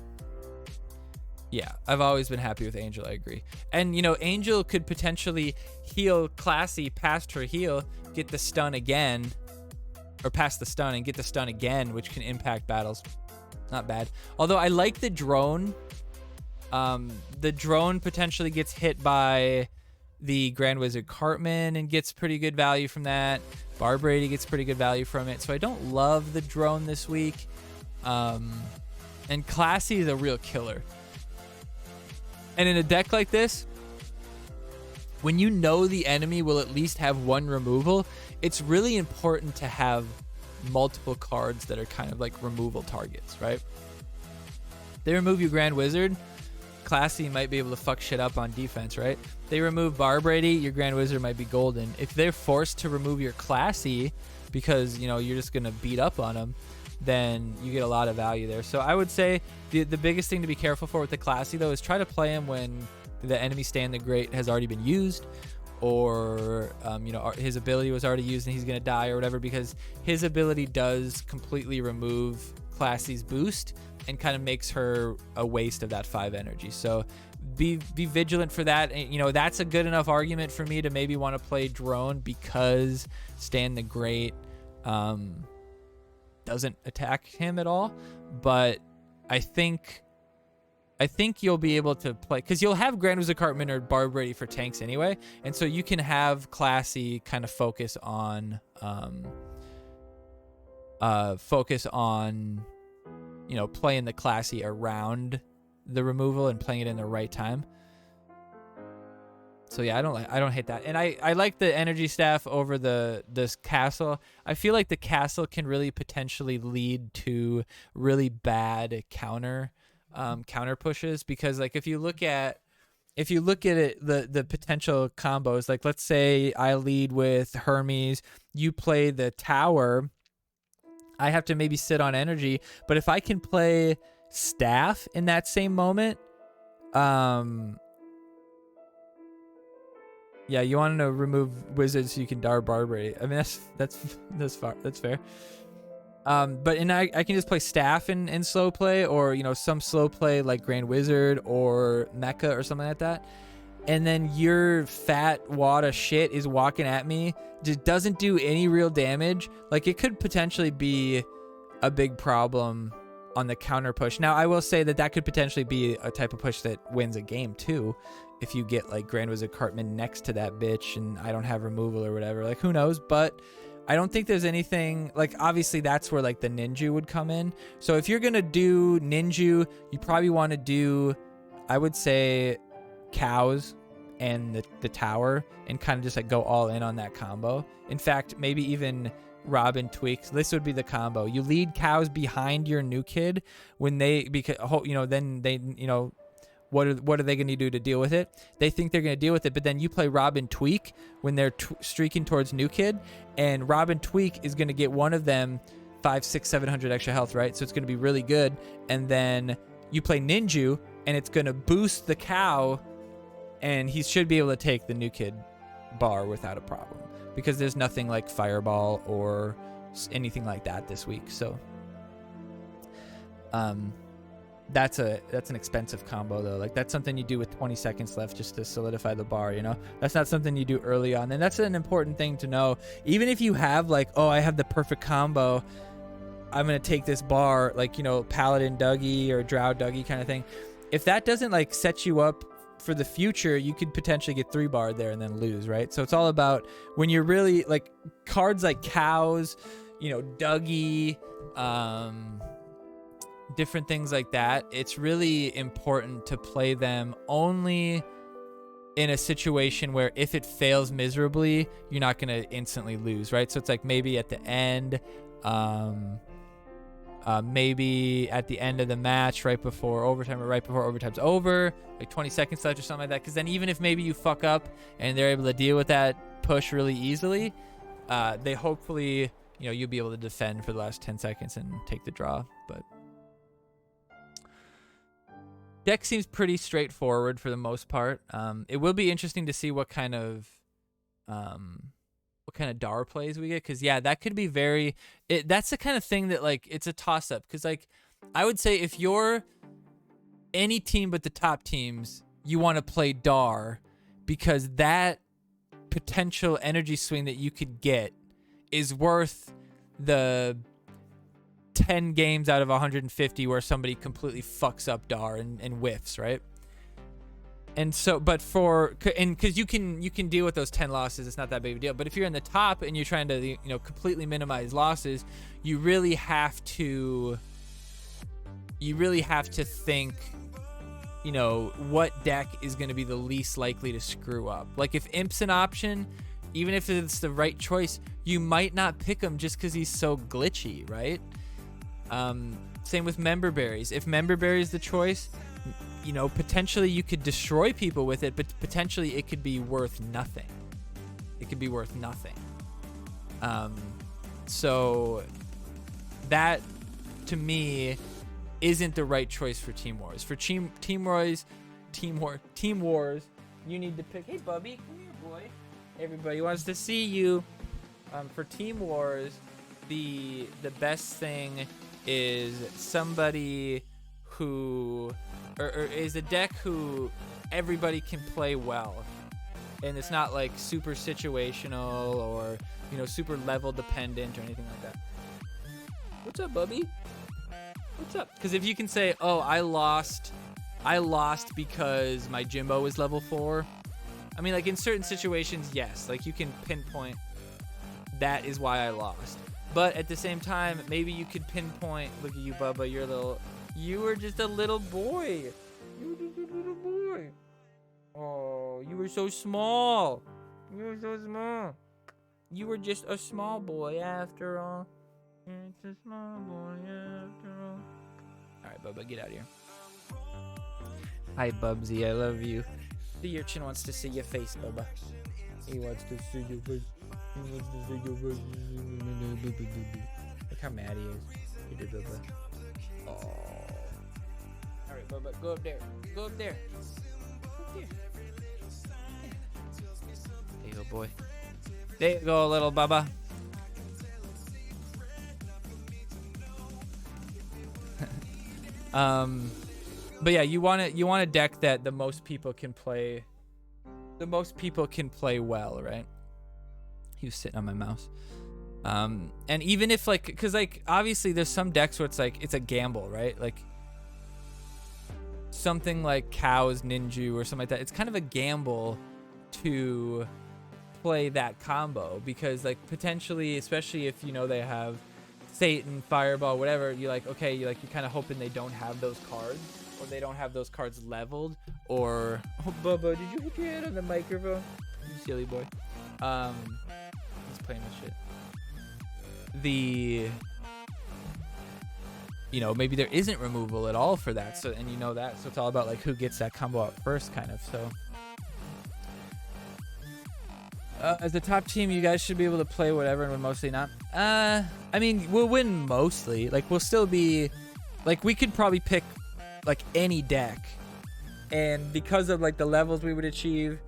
Yeah, I've always been happy with Angel, I agree. And, you know, Angel could potentially heal Classy past her heal, get the stun again, or past the stun and get the stun again, which can impact battles. Not bad. Although I like the drone. The drone potentially gets hit by the Grand Wizard Cartman and gets pretty good value from that. Bar Brady gets pretty good value from it. So I don't love the drone this week. And Classy is a real killer. And in a deck like this, when you know the enemy will at least have one removal, it's really important to have multiple cards that are kind of like removal targets, right? They remove you Grand Wizard, Classy might be able to fuck shit up on defense, right? They remove Bar Brady, your Grand Wizard might be golden. If they're forced to remove your Classy because, you know, you're just going to beat up on them, then you get a lot of value there. So I would say the biggest thing to be careful for with the Classy, though, is try to play him when the enemy Stand the Great has already been used, or you know, his ability was already used and he's going to die or whatever, because his ability does completely remove Classy's boost and kind of makes her a waste of that 5 energy. So be vigilant for that. And, you know, that's a good enough argument for me to maybe want to play Drone, because Stand the Great doesn't attack him at all. But I think you'll be able to play, because you'll have Grand Wizard Cartman or Bar Brady for tanks anyway, and so you can have Classy kind of focus on you know, playing the Classy around the removal and playing it in the right time. So yeah, I don't hate that. And I like the energy staff over this castle. I feel like the castle can really potentially lead to really bad counter pushes, because like if you look at it, the potential combos, like let's say I lead with Hermes, you play the tower, I have to maybe sit on energy, but if I can play staff in that same moment, yeah, you want to remove wizards so you can Dar Barbary. I mean, that's fair. But I can just play staff in slow play, or, you know, some slow play like Grand Wizard or Mecha or something like that. and then your fat wad of shit is walking at me, just doesn't do any real damage, like it could potentially be a big problem on the counter push. Now, I will say that could potentially be a type of push that wins a game too. If you get like Grand Wizard Cartman next to that bitch and I don't have removal or whatever, like who knows? But I don't think there's anything, like obviously that's where like the Ninja would come in. So if you're going to do Ninja, you probably want to do, I would say, cows and the tower and kind of just like go all in on that combo. In fact, maybe even Robin tweaks. This would be the combo. You lead cows behind your new kid when they, because then they, what are they going to do to deal with it? They think they're going to deal with it, but then you play Robin Tweak when they're streaking towards new kid, and Robin Tweak is going to get one of them 500, 600, 700 extra health, right? So it's going to be really good. And then you play Ninja, and it's going to boost the cow, and he should be able to take the new kid bar without a problem, because there's nothing like Fireball or anything like that this week. So that's an expensive combo though. Like that's something you do with 20 seconds left just to solidify the bar, That's not something you do early on. And that's an important thing to know. Even if you have like, oh, I have the perfect combo, I'm going to take this bar, like, Paladin Dougie or Drow Dougie kind of thing. If that doesn't like set you up for the future, you could potentially get 3-bar there and then lose, right? So it's all about when you're really like cards like cows, Dougie, different things like that. It's really important to play them only in a situation where if it fails miserably, you're not going to instantly lose, right? So it's like maybe at the end, maybe at the end of the match, right before overtime or right before overtime's over, like 20 seconds left or something like that. Because then even if maybe you fuck up and they're able to deal with that push really easily, they hopefully, you'll be able to defend for the last 10 seconds and take the draw. But deck seems pretty straightforward for the most part. It will be interesting to see what kind of Dar plays we get, because that could be that's the kind of thing that like it's a toss up, because like I would say if you're any team but the top teams, you want to play Dar, because that potential energy swing that you could get is worth the 10 games out of 150 where somebody completely fucks up Dar and whiffs, right? And so, but because you can deal with those 10 losses, it's not that big of a deal. But if you're in the top and you're trying to, completely minimize losses, you really have to think, what deck is going to be the least likely to screw up. Like if Imp's an option, even if it's the right choice, you might not pick him just because he's so glitchy, right? Same with Member Berries. If Member Berry is the choice, potentially you could destroy people with it, but potentially it could be worth nothing. So that, to me, isn't the right choice for Team Wars. For Team Wars, you need to pick. Hey, Bubby, come here, boy. Everybody wants to see you. For Team Wars, the best thing is somebody who, or is a deck who everybody can play well, and it's not like super situational or super level dependent or anything like that. What's up, Bubby? What's up? Because if you can say, oh, I lost because my Jimbo was level 4. I mean, like in certain situations, yes, like you can pinpoint that is why I lost. But at the same time, maybe you could pinpoint, look at you, Bubba, you were just a little boy. You were just a little boy. Oh, you were so small. You were so small. You were just a small boy after all. It's a small boy after all. All right, Bubba, get out of here. Hi, Bubsy, I love you. The urchin wants to see your face, Bubba. He wants to see your face. He wants to see your face. Look how mad he is. You did, Bubba. Oh. All right, Bubba, go up there. Go up there. Go up there. There you go, boy. There you go, little Bubba. But yeah, you want a deck that the most people can play the most people can play well, right? He was sitting on my mouse. And even if like, because like obviously there's some decks where it's like it's a gamble, right? Like something like Cows Ninju or something like that. It's kind of a gamble to play that combo because like potentially, especially if you know they have Satan, Fireball, whatever, you're like, okay, you're kind of hoping they don't have those cards or they don't have those cards leveled or oh Bubba, did you hit your head on the microphone? You silly boy. He's playing with shit. You know, maybe there isn't removal at all for that, so and you know that, so it's all about like who gets that combo out first, kind of. So as the top team, you guys should be able to play whatever and win mostly not. I mean, we'll win mostly. Like we'll still be like we could probably pick like any deck, and because of like the levels we would achieve,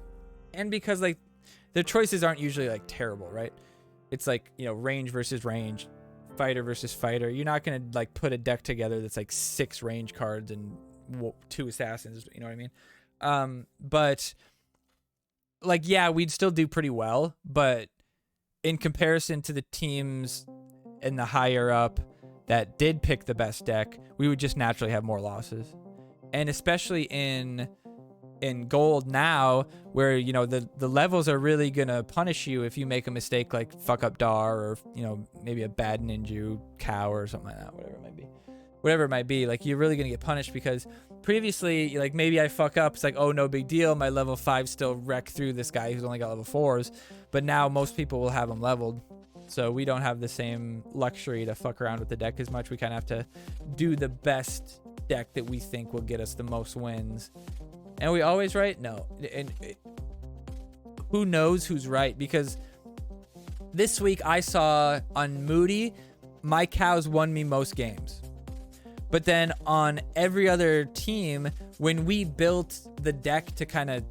and because like their choices aren't usually like terrible, right? It's like, you know, range versus range, fighter versus fighter. You're not gonna like put a deck together that's like 6 range cards and 2 assassins. You know what I mean? But like, yeah, we'd still do pretty well. But in comparison to the teams in the higher up that did pick the best deck, we would just naturally have more losses. And especially in gold now, where you know the levels are really gonna punish you if you make a mistake like fuck up Dar or you know maybe a bad Ninju Cow or something like that, whatever it might be, like you're really gonna get punished because previously like maybe I fuck up, it's like, oh, no big deal, my level 5 still wreck through this guy who's only got level 4s, but now most people will have them leveled, so we don't have the same luxury to fuck around with the deck as much. We kind of have to do the best deck that we think will get us the most wins. And we always right? No. And who knows who's right? Because this week I saw on Moody, my Cows won me most games. But then on every other team, when we built the deck to kind of,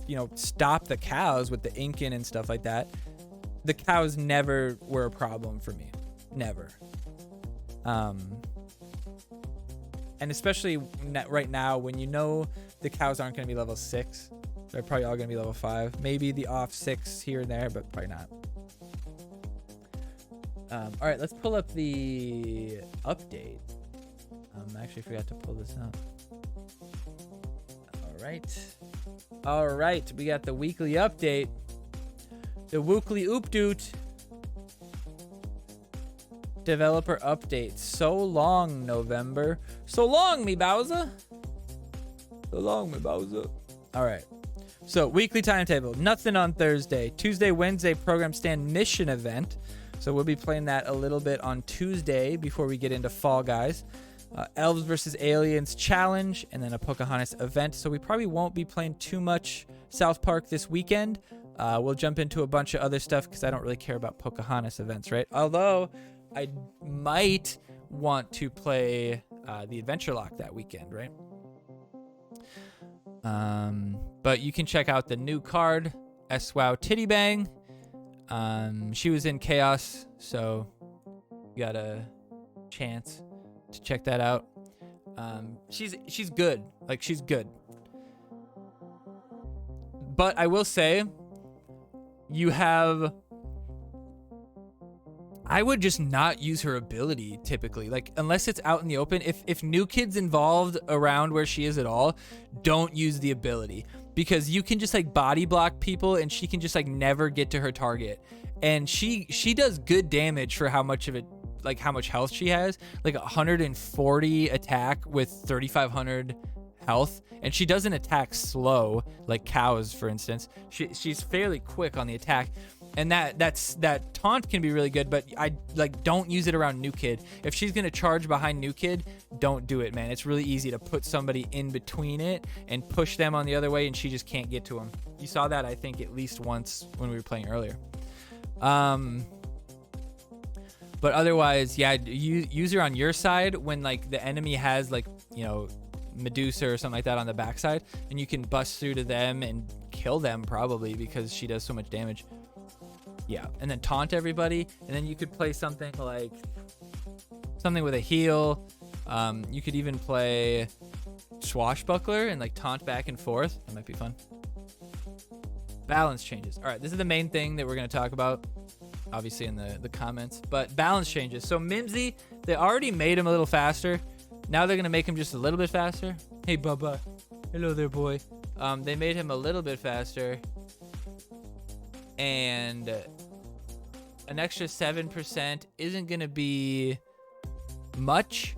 you know, stop the Cows with the Incan and stuff like that, the Cows never were a problem for me. Never. And especially right now when you know the Cows aren't going to be level 6. They're probably all going to be level 5. Maybe the off 6 here and there, but probably not. All right, let's pull up the update. I actually forgot to pull this out. All right. We got the weekly update. The weekly update. Developer update. So long, November. So long, me Bowser. So long, me Bowser. All right. So weekly timetable. Nothing on Thursday. Tuesday, Wednesday, program stand mission event. So we'll be playing that a little bit on Tuesday before we get into Fall Guys. Elves versus Aliens challenge, and then a Pocahontas event. So we probably won't be playing too much South Park this weekend. We'll jump into a bunch of other stuff because I don't really care about Pocahontas events, right? Although I might want to play the Adventure Lock that weekend, right? But you can check out the new card, SWOW Titty Bang. She was in Chaos, so you got a chance to check that out. She's good. Like, she's good. But I will say, I would just not use her ability typically, like unless it's out in the open. If new kids involved around where she is at all, don't use the ability, because you can just like body block people and she can just like never get to her target. And she does good damage for how much of it, like how much health she has, like 140 attack with 3,500 health, and she doesn't attack slow like Cows, for instance. She's fairly quick on the attack, and that taunt can be really good, but I like don't use it around new kid. If she's gonna charge behind new kid, don't do it, man. It's really easy to put somebody in between it and push them on the other way, and she just can't get to them. You saw that, I think, at least once when we were playing earlier. But otherwise, yeah, use her on your side when like the enemy has like, you know, Medusa or something like that on the backside, and you can bust through to them and kill them probably because she does so much damage. Yeah, and then taunt everybody, and then you could play something like something with a heal. You could even play Swashbuckler and like taunt back and forth. That might be fun. Balance changes. All right, this is the main thing that we're going to talk about, obviously in the comments, but balance changes. So Mimsy, they already made him a little faster. Now they're going to make him just a little bit faster. Hey, Bubba. Hello there, boy. They made him a little bit faster. And an extra 7% isn't going to be much.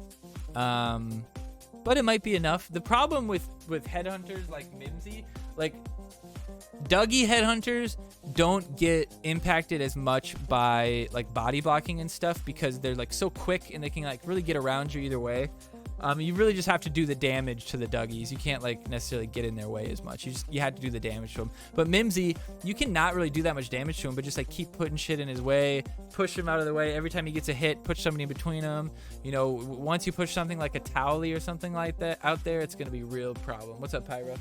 But it might be enough. The problem with headhunters like Mimsy, like Dougie headhunters don't get impacted as much by like body blocking and stuff because they're like so quick and they can like really get around you either way. You really just have to do the damage to the Dougies. You can't like necessarily get in their way as much. You had to do the damage to him. But Mimsy, you cannot really do that much damage to him, but just like keep putting shit in his way, push him out of the way. Every time he gets a hit, push somebody in between him. You know, once you push something like a Towley or something like that out there, it's gonna be a real problem. What's up, Pyro?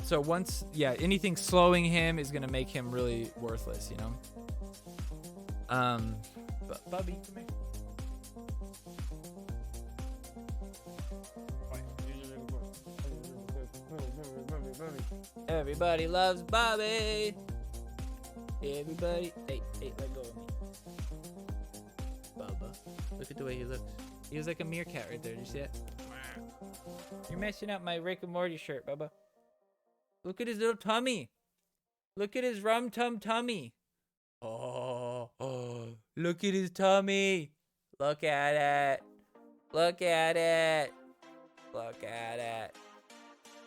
So once, yeah, anything slowing him is gonna make him really worthless, you know. Bubby, come here. Everybody loves Bobby. Everybody, hey, let go of me. Bubba, look at the way he looks. He was like a meerkat right there. Did you see it? You're messing up my Rick and Morty shirt, Bubba. Look at his little tummy. Look at his rum tum tummy. Oh, look at his tummy. Look at it. Look at it. Look at it.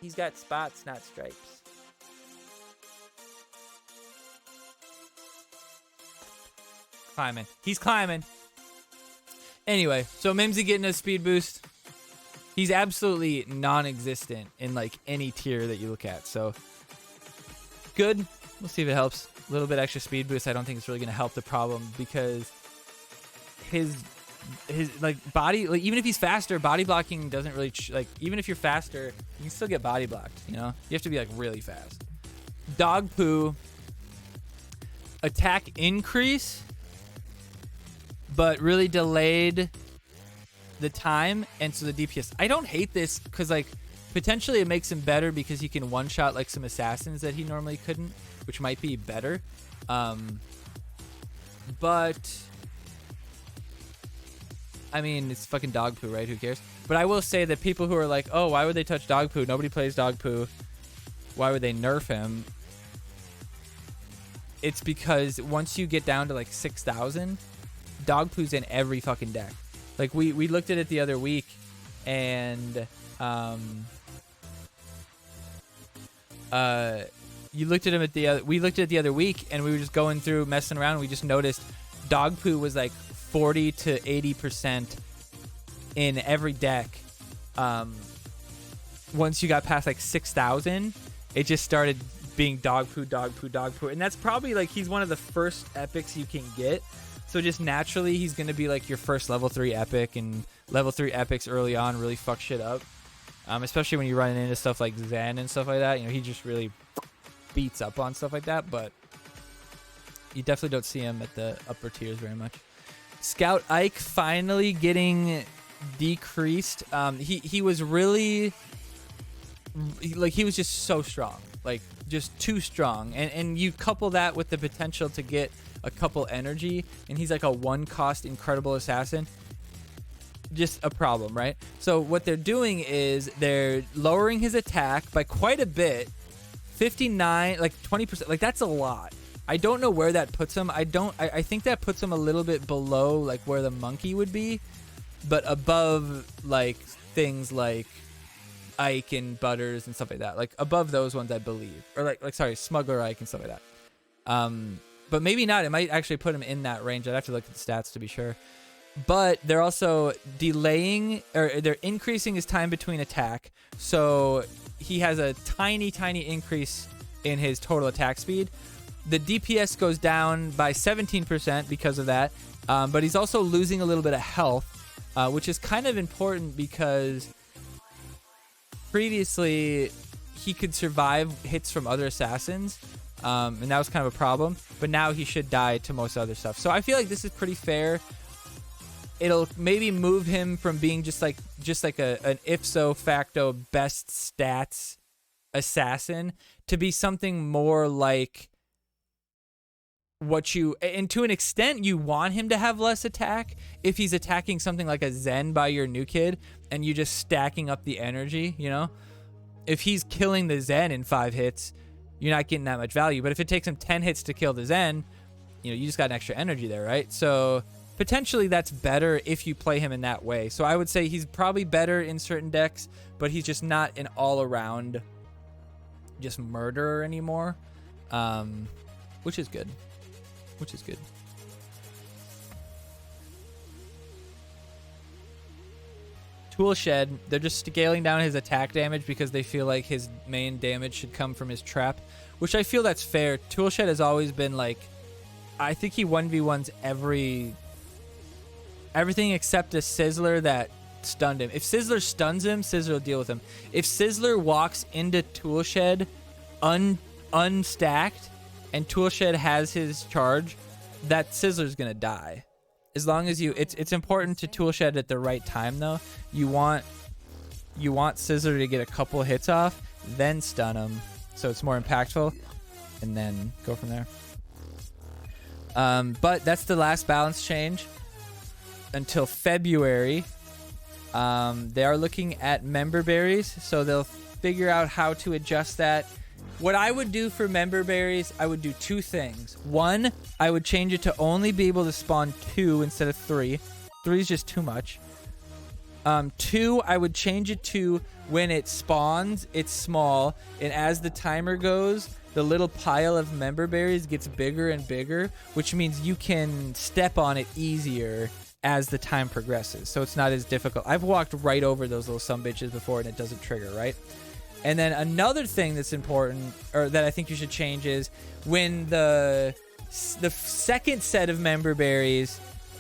He's got spots, not stripes. Climbing. He's climbing. Anyway, so Mimsy getting a speed boost. He's absolutely non-existent in like any tier that you look at. So good. We'll see if it helps. A little bit extra speed boost. I don't think it's really going to help the problem because his like body, like even if he's faster, body blocking doesn't really like even if you're faster, you can still get body blocked, you know. You have to be like really fast. DOGPOO attack increase, but really delayed the time, and so the DPS. I don't hate this because like potentially it makes him better because he can one shot like some assassins that he normally couldn't, which might be better. But I mean, it's fucking DOGPOO, right? Who cares? But I will say that people who are like, oh, why would they touch DOGPOO? Nobody plays DOGPOO. Why would they nerf him? It's because once you get down to like 6,000, DOGPOO's in every fucking deck. Like we looked at it the other week, and you looked at him at we looked at it the other week, and we were just going through messing around, and we just noticed DOGPOO was like 40 to 80% in every deck. Once you got past like 6,000, it just started being DOGPOO, and that's probably like he's one of the first epics you can get. So just naturally, he's gonna be like your first level 3 epic, and level 3 epics early on really fuck shit up. Especially when you're running into stuff like Zen and stuff like that. You know, he just really beats up on stuff like that, but you definitely don't see him at the upper tiers very much. Scout Ike finally getting decreased. He was really like he was just so strong, like just too strong, and you couple that with the potential to get a couple energy, and he's like a 1-cost incredible assassin. Just a problem, right? So what they're doing is they're lowering his attack by quite a bit, 59, like 20%. Like that's a lot. I don't know where that puts him. I think that puts him a little bit below like where the monkey would be, but above like things like Ike and Butters and stuff like that. Like above those ones, I believe, or like sorry, Smuggler Ike and stuff like that. But maybe not. It might actually put him in that range. I'd have to look at the stats to be sure. But they're also delaying, or they're increasing his time between attack. So he has a tiny increase in his total attack speed. The DPS goes down by 17% because of that. But he's also losing a little bit of health, which is kind of important because previously he could survive hits from other assassins. And that was kind of a problem, but now he should die to most other stuff. So I feel like this is pretty fair. It'll maybe move him from being just like an ipso facto best stats assassin to be something more like what you, and to an extent you want him to have less attack if he's attacking something like a Zen by your new kid and you just stacking up the energy, you know? If he's killing the Zen in 5 hits, you're not getting that much value. But if it takes him 10 hits to kill the Zen, you know, you just got an extra energy there, right? So potentially that's better if you play him in that way. So I would say he's probably better in certain decks, but he's just not an all-around just murderer anymore, which is good. Which is good. Toolshed, they're just scaling down his attack damage because they feel like his main damage should come from his trap, which I feel that's fair. Toolshed has always been like, I think he 1v1s everything except a Sizzler that stunned him. If Sizzler stuns him, Sizzler will deal with him. If Sizzler walks into Toolshed unstacked and Toolshed has his charge, that Sizzler's gonna die. As long as you, it's important to Toolshed at the right time though. You want Sizzler to get a couple hits off, then stun him, so it's more impactful, and then go from there. But that's the last balance change until February. They are looking at member berries, so they'll figure out how to adjust that. What I would do for member berries, I would do 2 things. 1, I would change it to only be able to spawn 2 instead of 3. 3 is just too much. 2, I would change it to when it spawns, it's small, and as the timer goes, the little pile of member berries gets bigger and bigger, which means you can step on it easier as the time progresses, so it's not as difficult. I've walked right over those little sumbitches before and it doesn't trigger, right? And then another thing that's important, or that I think you should change, is when the second set of member berries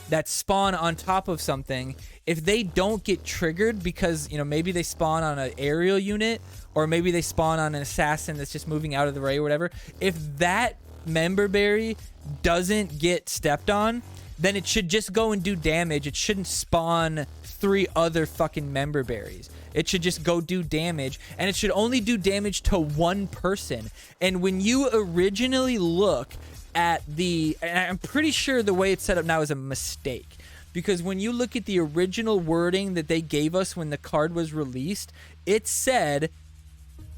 that spawn on top of something, if they don't get triggered because, you know, maybe they spawn on an aerial unit, or maybe they spawn on an assassin that's just moving out of the way or whatever, if that member berry doesn't get stepped on, then it should just go and do damage. It shouldn't spawn 3 other fucking member berries. It should just go do damage, and it should only do damage to 1 person. And when you originally look at the, and I'm pretty sure the way it's set up now is a mistake, because when you look at the original wording that they gave us when the card was released, it said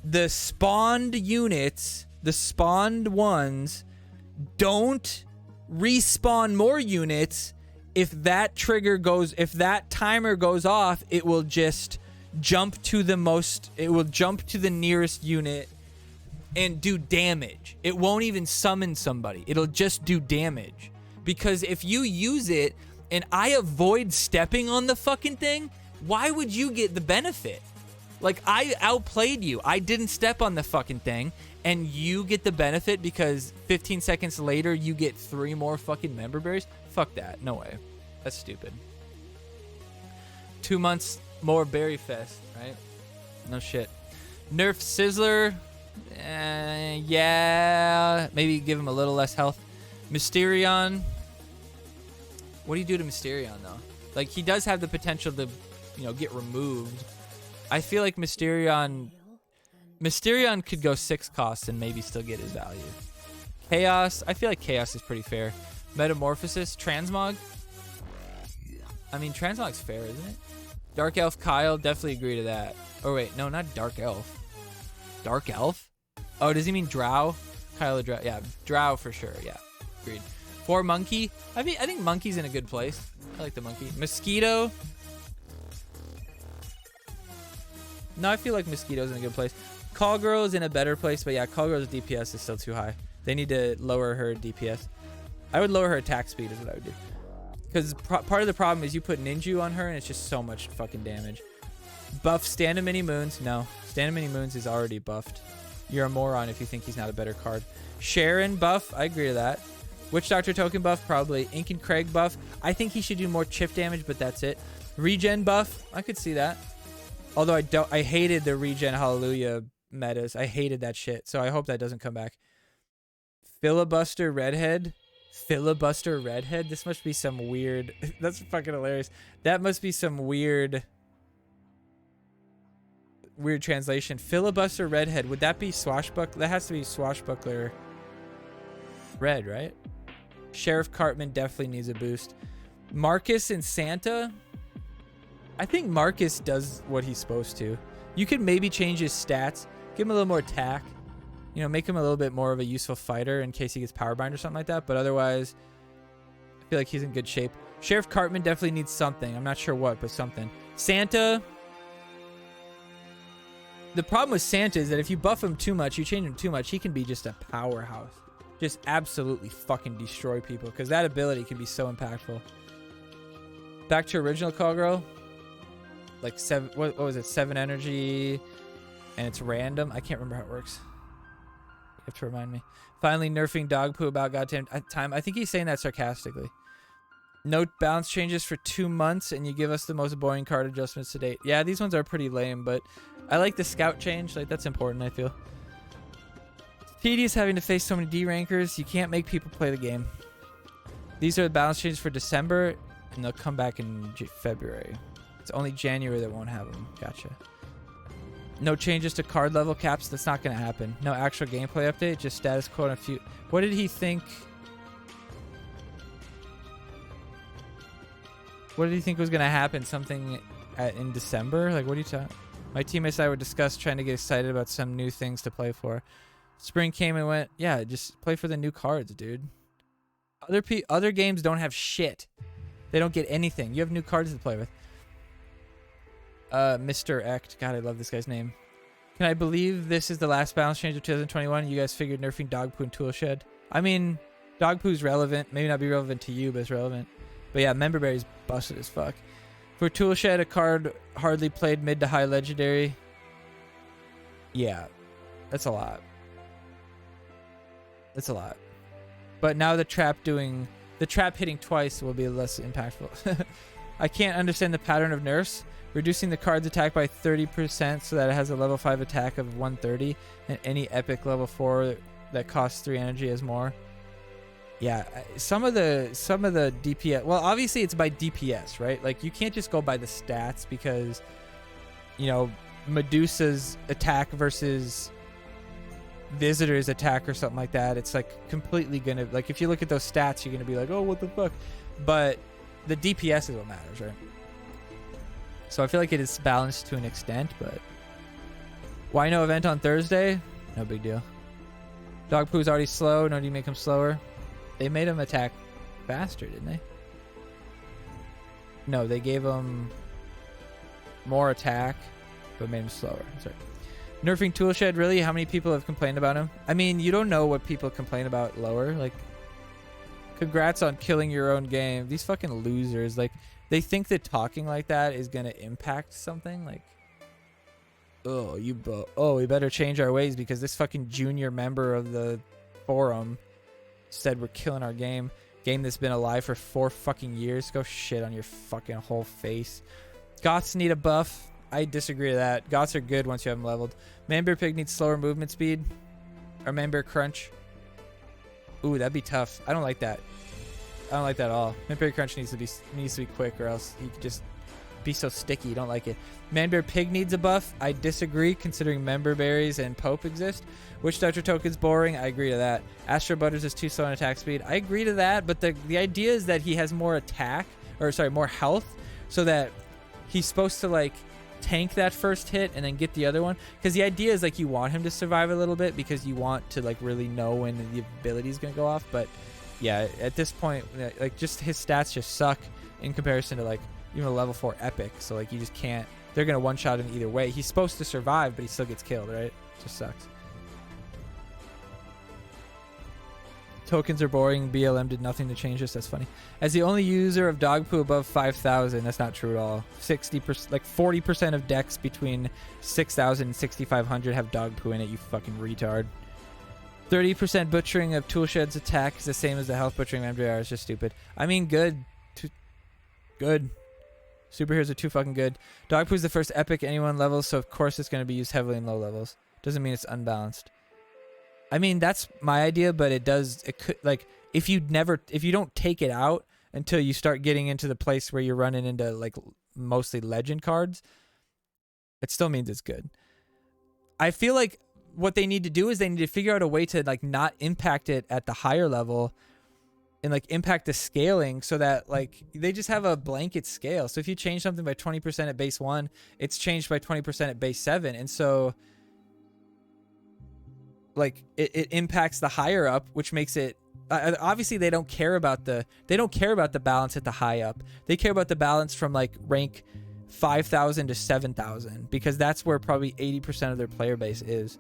the spawned units, the spawned ones, don't respawn more units. If that trigger goes, if that timer goes off, it will just jump to the nearest unit and do damage. It won't even summon somebody. It'll just do damage. Because if you use it and I avoid stepping on the fucking thing, why would you get the benefit? Like, I outplayed you. I didn't step on the fucking thing, and you get the benefit because 15 seconds later you get 3 more fucking member berries? Fuck that. No way. That's stupid. 2 months more berry fest, right? No shit. Nerf Sizzler. Yeah. Maybe give him a little less health. Mysterion. What do you do to Mysterion, though? Like, he does have the potential to, you know, get removed. I feel like Mysterion could go 6 costs and maybe still get his value. Chaos. I feel like Chaos is pretty fair. Metamorphosis. Transmog. I mean, Transmog's fair, isn't it? Dark Elf Kyle. Definitely agree to that. Oh, wait. No, not Dark Elf. Dark Elf? Oh, does he mean Drow? Kyle Drow. Yeah, Drow for sure. Yeah, agreed. 4 Monkey. I think Monkey's in a good place. I like the Monkey. Mosquito. No, I feel like Mosquito's in a good place. Call Girl's in a better place, but yeah, Call Girl's DPS is still too high. They need to lower her DPS. I would lower her attack speed is what I would do. Because part of the problem is you put Ninju on her and it's just so much fucking damage. Buff Stand of Many Moons. No, Stand of Many Moons is already buffed. You're a moron if you think he's not a better card. Sharon buff. I agree to that. Witch Doctor token buff. Probably. Ink and Craig buff. I think he should do more chip damage, but that's it. Regen buff. I could see that. Although I hated the Regen Hallelujah metas. I hated that shit. So I hope that doesn't come back. Filibuster Redhead. Filibuster Redhead? This must be some weird... That's fucking hilarious. That must be some weird weird translation. Filibuster Redhead. Would that be Swashbuckler? That has to be Swashbuckler Red, right? Sheriff Cartman definitely needs a boost. Marcus and Santa. I think Marcus does what he's supposed to. You could maybe change his stats. Give him a little more attack. You know, make him a little bit more of a useful fighter in case he gets power bind or something like that. But otherwise, I feel like he's in good shape. Sheriff Cartman definitely needs something. I'm not sure what, but something. Santa. The problem with Santa is that if you buff him too much, you change him too much, he can be just a powerhouse. Just absolutely fucking destroy people because that ability can be so impactful. Back to original Call Girl. Like 7, what was it? 7 energy and it's random. I can't remember how it works. You have to remind me. Finally nerfing DOGPOO about goddamn time. I think he's saying that sarcastically. No balance changes for 2 months and you give us the most boring card adjustments to date. Yeah, these ones are pretty lame, but I like the scout change. Like, that's important, I feel. Tedious having to face so many D rankers. You can't make people play the game. These are the balance changes for December and they'll come back in February. It's only January that won't have them. Gotcha. No changes to card level caps. That's not going to happen. No actual gameplay update. Just status quo and a few. What did he think? What did he think was going to happen? Something in December? Like, what are you talking? My teammates and I would discuss trying to get excited about some new things to play for. Spring came and went. Yeah, just play for the new cards, dude. Other games don't have shit. They don't get anything. You have new cards to play with. Mr. Ect. God, I love this guy's name. Can I believe this is the last balance change of 2021? You guys figured nerfing DOGPOO and Toolshed. I mean, DOGPOO's relevant. Maybe not be relevant to you, but it's relevant. But yeah, Member Berry's busted as fuck. For Toolshed, a card hardly played mid to high legendary. Yeah, that's a lot. That's a lot. But now the trap hitting twice will be less impactful. I can't understand the pattern of nerfs. Reducing the card's attack by 30% so that it has a level 5 attack of 130 and any epic level 4 that costs 3 energy has more. Yeah, some of the DPS, well, obviously it's by DPS, right? Like, you can't just go by the stats because, you know, Medusa's attack versus Visitor's attack or something like that. It's like completely gonna, like, if you look at those stats, you're gonna be like, oh, what the fuck? But the DPS is what matters, right? So I feel like it is balanced to an extent, but why no event on Thursday? No big deal. DOGPOO's already slow. No need to make him slower. They made him attack faster, didn't they? No, they gave him more attack, but made him slower. Sorry. Nerfing Toolshed, really? How many people have complained about him? I mean, you don't know what people complain about lower. Like, congrats on killing your own game. These fucking losers. Like, they think that talking like that is going to impact something. Like, oh, we better change our ways because this fucking junior member of the forum said we're killing our game. Game that's been alive for 4 fucking years. Go shit on your fucking whole face. Goths need a buff. I disagree with that. Goths are good once you have them leveled. Manbear Pig needs slower movement speed. Or Manbear Crunch. Ooh, that'd be tough. I don't like that. I don't like that at all. Manbear Crunch needs to be quick or else he could just be so sticky. You don't like it. Manbear Pig needs a buff. I disagree considering Member Berries and Pope exist. Witch Doctor Token's boring. I agree to that. Astro Butters is too slow on attack speed. I agree to that, but the idea is that he has more attack, or sorry, more health, so that he's supposed to like tank that first hit and then get the other one. Because the idea is like you want him to survive a little bit because you want to like really know when the ability is going to go off. But yeah, at this point, like just his stats just suck in comparison to like even a level 4 epic. So like you just can't, they're going to one-shot him either way. He's supposed to survive, but he still gets killed, right? It just sucks. Tokens are boring. BLM did nothing to change this. That's funny. As the only user of DOGPOO above 5,000, that's not true at all. 60%, like 40% of decks between 6,000 and 6,500 have DOGPOO in it, you fucking retard. 30% butchering of Toolshed's attack is the same as the health butchering of MJR. It's just stupid. I mean, good. Good. Superheroes are too fucking good. DOGPOO is the first epic anyone levels, so of course it's going to be used heavily in low levels. Doesn't mean it's unbalanced. I mean, that's my idea, but it could, like, if you don't take it out until you start getting into the place where you're running into, like, mostly legend cards, it still means it's good. I feel like what they need to do is they need to figure out a way to like not impact it at the higher level and like impact the scaling so that like they just have a blanket scale. So if you change something by 20% at base 1, it's changed by 20% at base 7. And so like it impacts the higher up, which makes it obviously they don't care about the balance at the high up. They care about the balance from like rank 5,000 to 7,000 because that's where probably 80% of their player base is.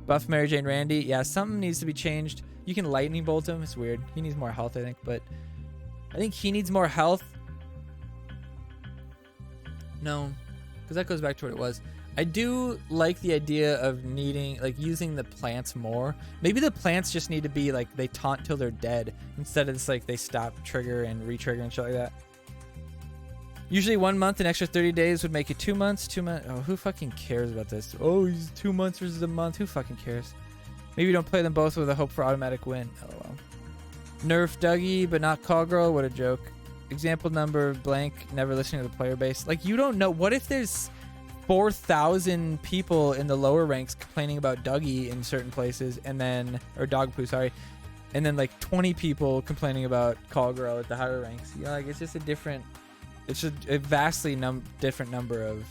Buff Mary Jane Randy. Yeah, something needs to be changed. You can lightning bolt him. It's weird. He needs more health, I think, but I think he needs more health. No, because that goes back to what it was. I do like the idea of needing, like, using the plants more. Maybe the plants just need to be, like, they taunt till they're dead instead of just, like, they stop, trigger, and re-trigger and shit like that. Usually 1 month, an extra 30 days would make it 2 months. 2 months. Oh, who fucking cares about this? Oh, he's 2 months versus a month. Who fucking cares? Maybe you don't play them both with a hope for automatic win. LOL. Nerf Dougie, but not Call Girl. What a joke. Example number blank. Never listening to the player base. Like, you don't know. What if there's 4,000 people in the lower ranks complaining about Dougie in certain places, and then, or DOGPOO, sorry, and then like 20 people complaining about Call Girl at the higher ranks? You know, like, it's just a different. It's just a vastly different number of.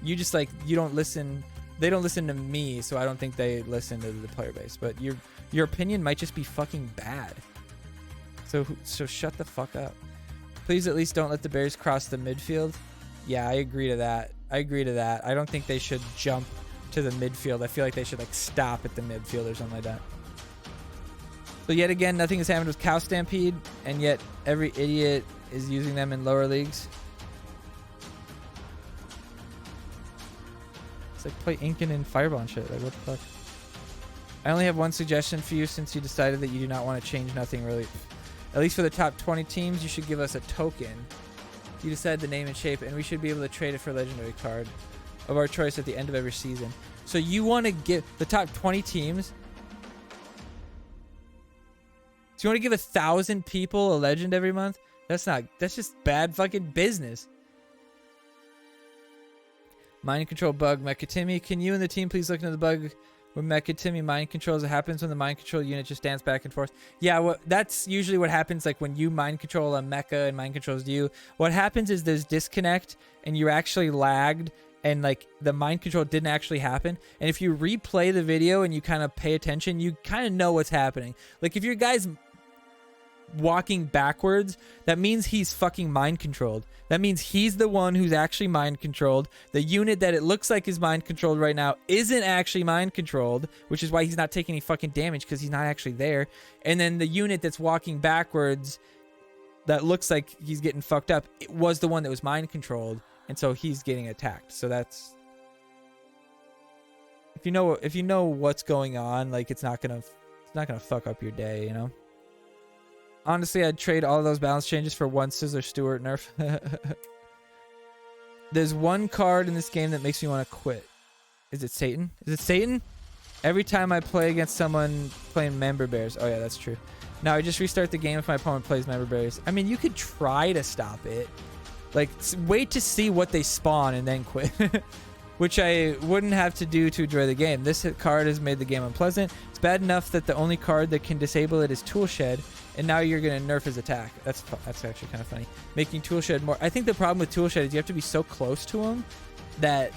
You just like, you don't listen. They don't listen to me, so I don't think they listen to the player base. But your opinion might just be fucking bad. So shut the fuck up. Please at least don't let the Bears cross the midfield. Yeah, I agree to that. I don't think they should jump to the midfield. I feel like they should like stop at the midfield or something like that. So yet again, nothing has happened with Cow Stampede, and yet every idiot is using them in lower leagues. It's like play Incan and Fireball and shit. Like, what the fuck? I only have one suggestion for you since you decided that you do not want to change nothing really. At least for the top 20 teams, you should give us a token. You decide the name and shape, and we should be able to trade it for a legendary card of our choice at the end of every season. So you want to give the top 20 teams. So you want to give 1,000 people a legend every month? That's just bad fucking business. Mind control bug, Mecha Timmy. Can you and the team please look into the bug when Mecha Timmy mind controls? It happens when the mind control unit just dance back and forth. Yeah, well, that's usually what happens, like when you mind control a mecha and mind controls you. What happens is there's disconnect and you're actually lagged and like the mind control didn't actually happen. And if you replay the video and you kind of pay attention, you kind of know what's happening. Like if your guy's walking backwards, that means he's fucking mind controlled. That means he's the one who's actually mind controlled. The unit that it looks like is mind controlled right now isn't actually mind controlled, which is why he's not taking any fucking damage because he's not actually there. And then the unit that's walking backwards that looks like he's getting fucked up, it was the one that was mind controlled, and so he's getting attacked. So that's, if you know what's going on, like it's not gonna fuck up your day, you know. Honestly, I'd trade all those balance changes for one Sizzler Stewart nerf. There's one card in this game that makes me want to quit. Is it Satan? Is it Satan? Every time I play against someone playing Member Bears. Oh yeah, that's true. Now I just restart the game if my opponent plays Member Bears. I mean, you could try to stop it. Like, wait to see what they spawn and then quit. Which I wouldn't have to do to enjoy the game. This card has made the game unpleasant. It's bad enough that the only card that can disable it is Toolshed, and now you're going to nerf his attack. That's actually kind of funny. Making Toolshed more... I think the problem with Toolshed is you have to be so close to him that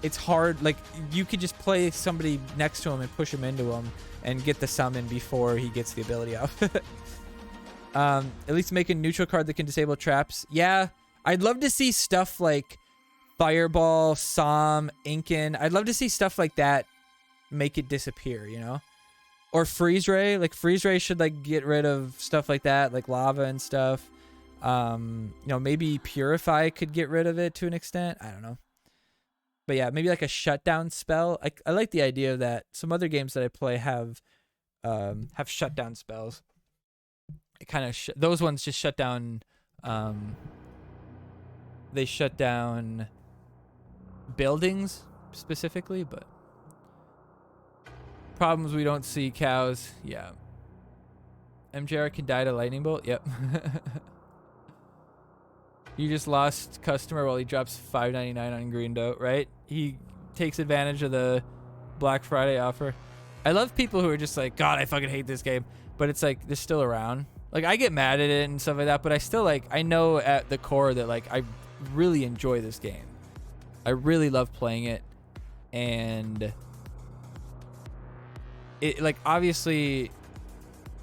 it's hard. Like, you could just play somebody next to him and push him into him and get the summon before he gets the ability off. At least make a neutral card that can disable traps. Yeah, I'd love to see stuff like Fireball, Som, Incan. I'd love to see stuff like that make it disappear, you know? Or Freeze Ray. Like, Freeze Ray should, like, get rid of stuff like that, like lava and stuff. You know, maybe Purify could get rid of it to an extent. I don't know. But yeah, maybe like a shutdown spell. I like the idea of that. Some other games that I play have shutdown spells. It kind of those ones just shut down. They shut down buildings specifically, but problems we don't see. Cows. Yeah. MJR can die to lightning bolt. Yep. You just lost customer while he drops $5.99 on green dough, right? He takes advantage of the Black Friday offer. I love people who are just like, God, I fucking hate this game, but it's like they're still around. Like I get mad at it and stuff like that, but I still like, I know at the core that like I really enjoy this game. I really love playing it, and it like obviously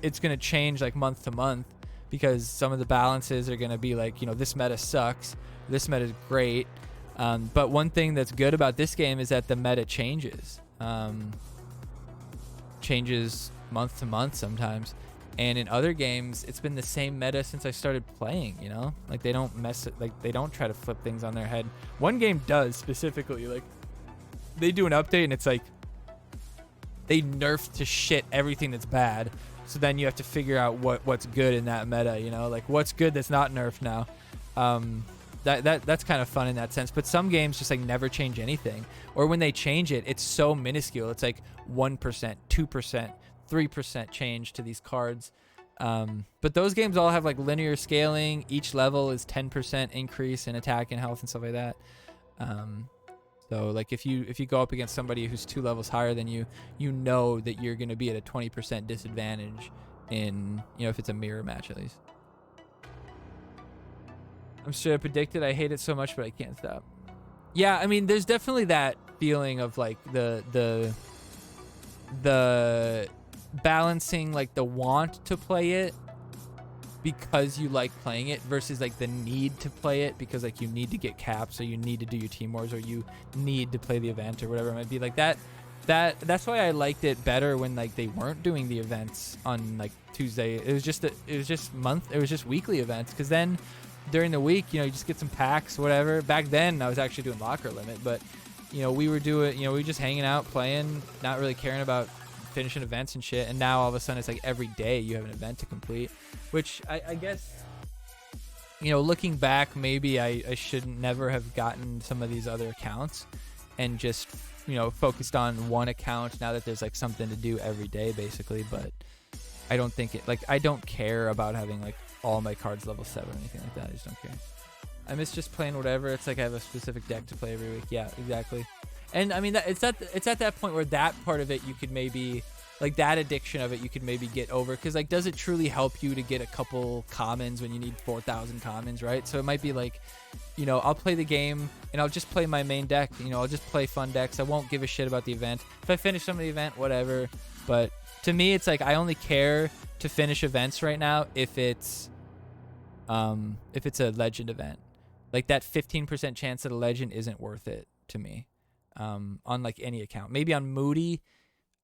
it's gonna change like month to month because some of the balances are gonna be like, you know, this meta sucks, this meta is great. But one thing that's good about this game is that the meta changes. Changes month to month sometimes. And in other games, it's been the same meta since I started playing, you know? Like they don't mess it, like they don't try to flip things on their head. One game does specifically, like they do an update and it's like they nerf to shit everything that's bad. So then you have to figure out what's good in that meta, you know? Like what's good that's not nerfed now. That's kind of fun in that sense. But some games just like never change anything. Or when they change it, it's so minuscule. It's like 1%, 2%, 3% change to these cards. But those games all have like linear scaling. Each level is 10% increase in attack and health and stuff like that. So like if you go up against somebody who's 2 levels higher than you, you know that you're going to be at a 20% disadvantage in, you know, if it's a mirror match at least. I'm straight up addicted. I hate it so much, but I can't stop. Yeah, I mean, there's definitely that feeling of like the balancing like the want to play it because you like playing it versus like the need to play it because like you need to get caps or you need to do your team wars or you need to play the event or whatever it might be. Like that's why I liked it better when like they weren't doing the events on like Tuesday. It was just weekly events, because then during the week, you know, you just get some packs, whatever. Back then I was actually doing locker limit, but you know, we were just hanging out, playing, not really caring about finishing events and shit. And now all of a sudden it's like every day you have an event to complete, which I guess, you know, looking back, maybe I shouldn't never have gotten some of these other accounts and just, you know, focused on one account now that there's like something to do every day basically. But I don't think it, like, I don't care about having like all my cards level 7 or anything like that. I just don't care. I miss just playing whatever. It's like I have a specific deck to play every week. Yeah, exactly. And I mean, it's at that point where that part of it you could maybe, like that addiction of it, you could maybe get over. Because like, does it truly help you to get a couple commons when you need 4,000 commons, right? So it might be like, you know, I'll play the game and I'll just play my main deck. You know, I'll just play fun decks. I won't give a shit about the event. If I finish some of the event, whatever. But to me, it's like I only care to finish events right now if it's a legend event. Like that 15% chance that a legend isn't worth it to me. On like any account, maybe on Moody,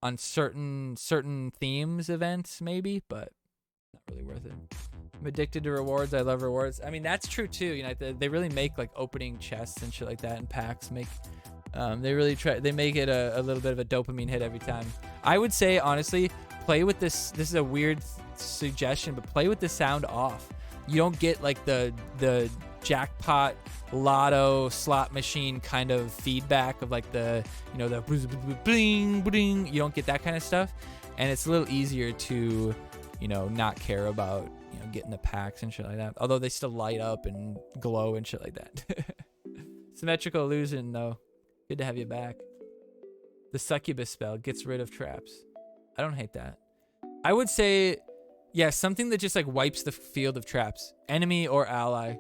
on certain themes events maybe, but not really worth it. I'm addicted to rewards. I love rewards. I mean, that's true too. You know, they really make like opening chests and shit like that, and packs make they make it a little bit of a dopamine hit every time. I would say honestly, play with this is a weird suggestion, but play with the sound off. You don't get like the jackpot lotto slot machine kind of feedback of like the, you know, the bling bling. You don't get that kind of stuff, and it's a little easier to, you know, not care about, you know, getting the packs and shit like that, although they still light up and glow and shit like that. Symmetrical illusion though, good to have you back. The succubus spell gets rid of traps. I don't hate that. I would say, yeah, something that just like wipes the field of traps, enemy or ally.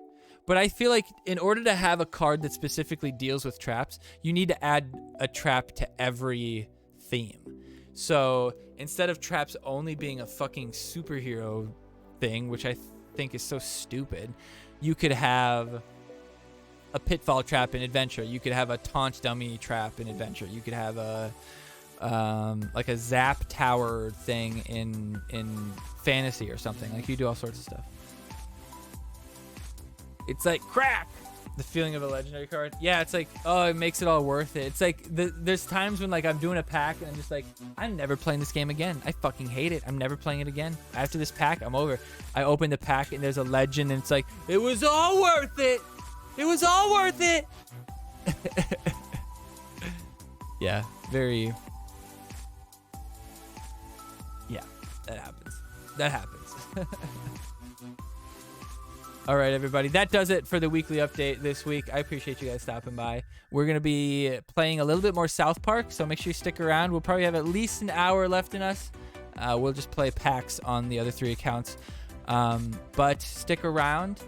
But I feel like in order to have a card that specifically deals with traps, you need to add a trap to every theme. So instead of traps only being a fucking superhero thing, which I think is so stupid, you could have a pitfall trap in adventure. You could have a taunt dummy trap in adventure. You could have a like a zap tower thing in fantasy or something. Like you do all sorts of stuff. It's like crack, the feeling of a legendary card. Yeah, it's like, oh, it makes it all worth it. It's like there's times when like I'm doing a pack and I'm just like, I'm never playing this game again. I fucking hate it. I'm never playing it again. After this pack, I'm over. I open the pack and there's a legend and it's like, it was all worth it. It was all worth it. Yeah, very. Yeah, that happens. That happens. All right, everybody. That does it for the weekly update this week. I appreciate you guys stopping by. We're going to be playing a little bit more South Park, so make sure you stick around. We'll probably have at least an hour left in us. We'll just play packs on the other 3 accounts. But stick around.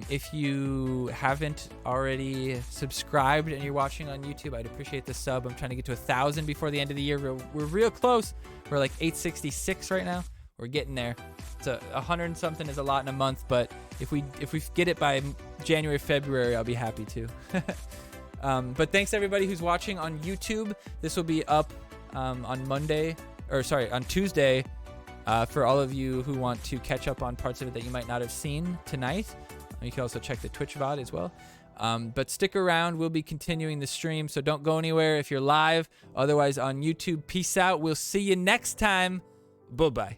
If you haven't already subscribed and you're watching on YouTube, I'd appreciate the sub. I'm trying to get to 1,000 before the end of the year. We're real close. We're like 866 right now. We're getting there. So 100 and something is a lot in a month, but if we get it by January, February, I'll be happy to. But thanks everybody who's watching on YouTube. This will be up on Tuesday. For all of you who want to catch up on parts of it that you might not have seen tonight. You can also check the Twitch VOD as well. But stick around. We'll be continuing the stream, so don't go anywhere if you're live. Otherwise, on YouTube, peace out. We'll see you next time. Bye-bye.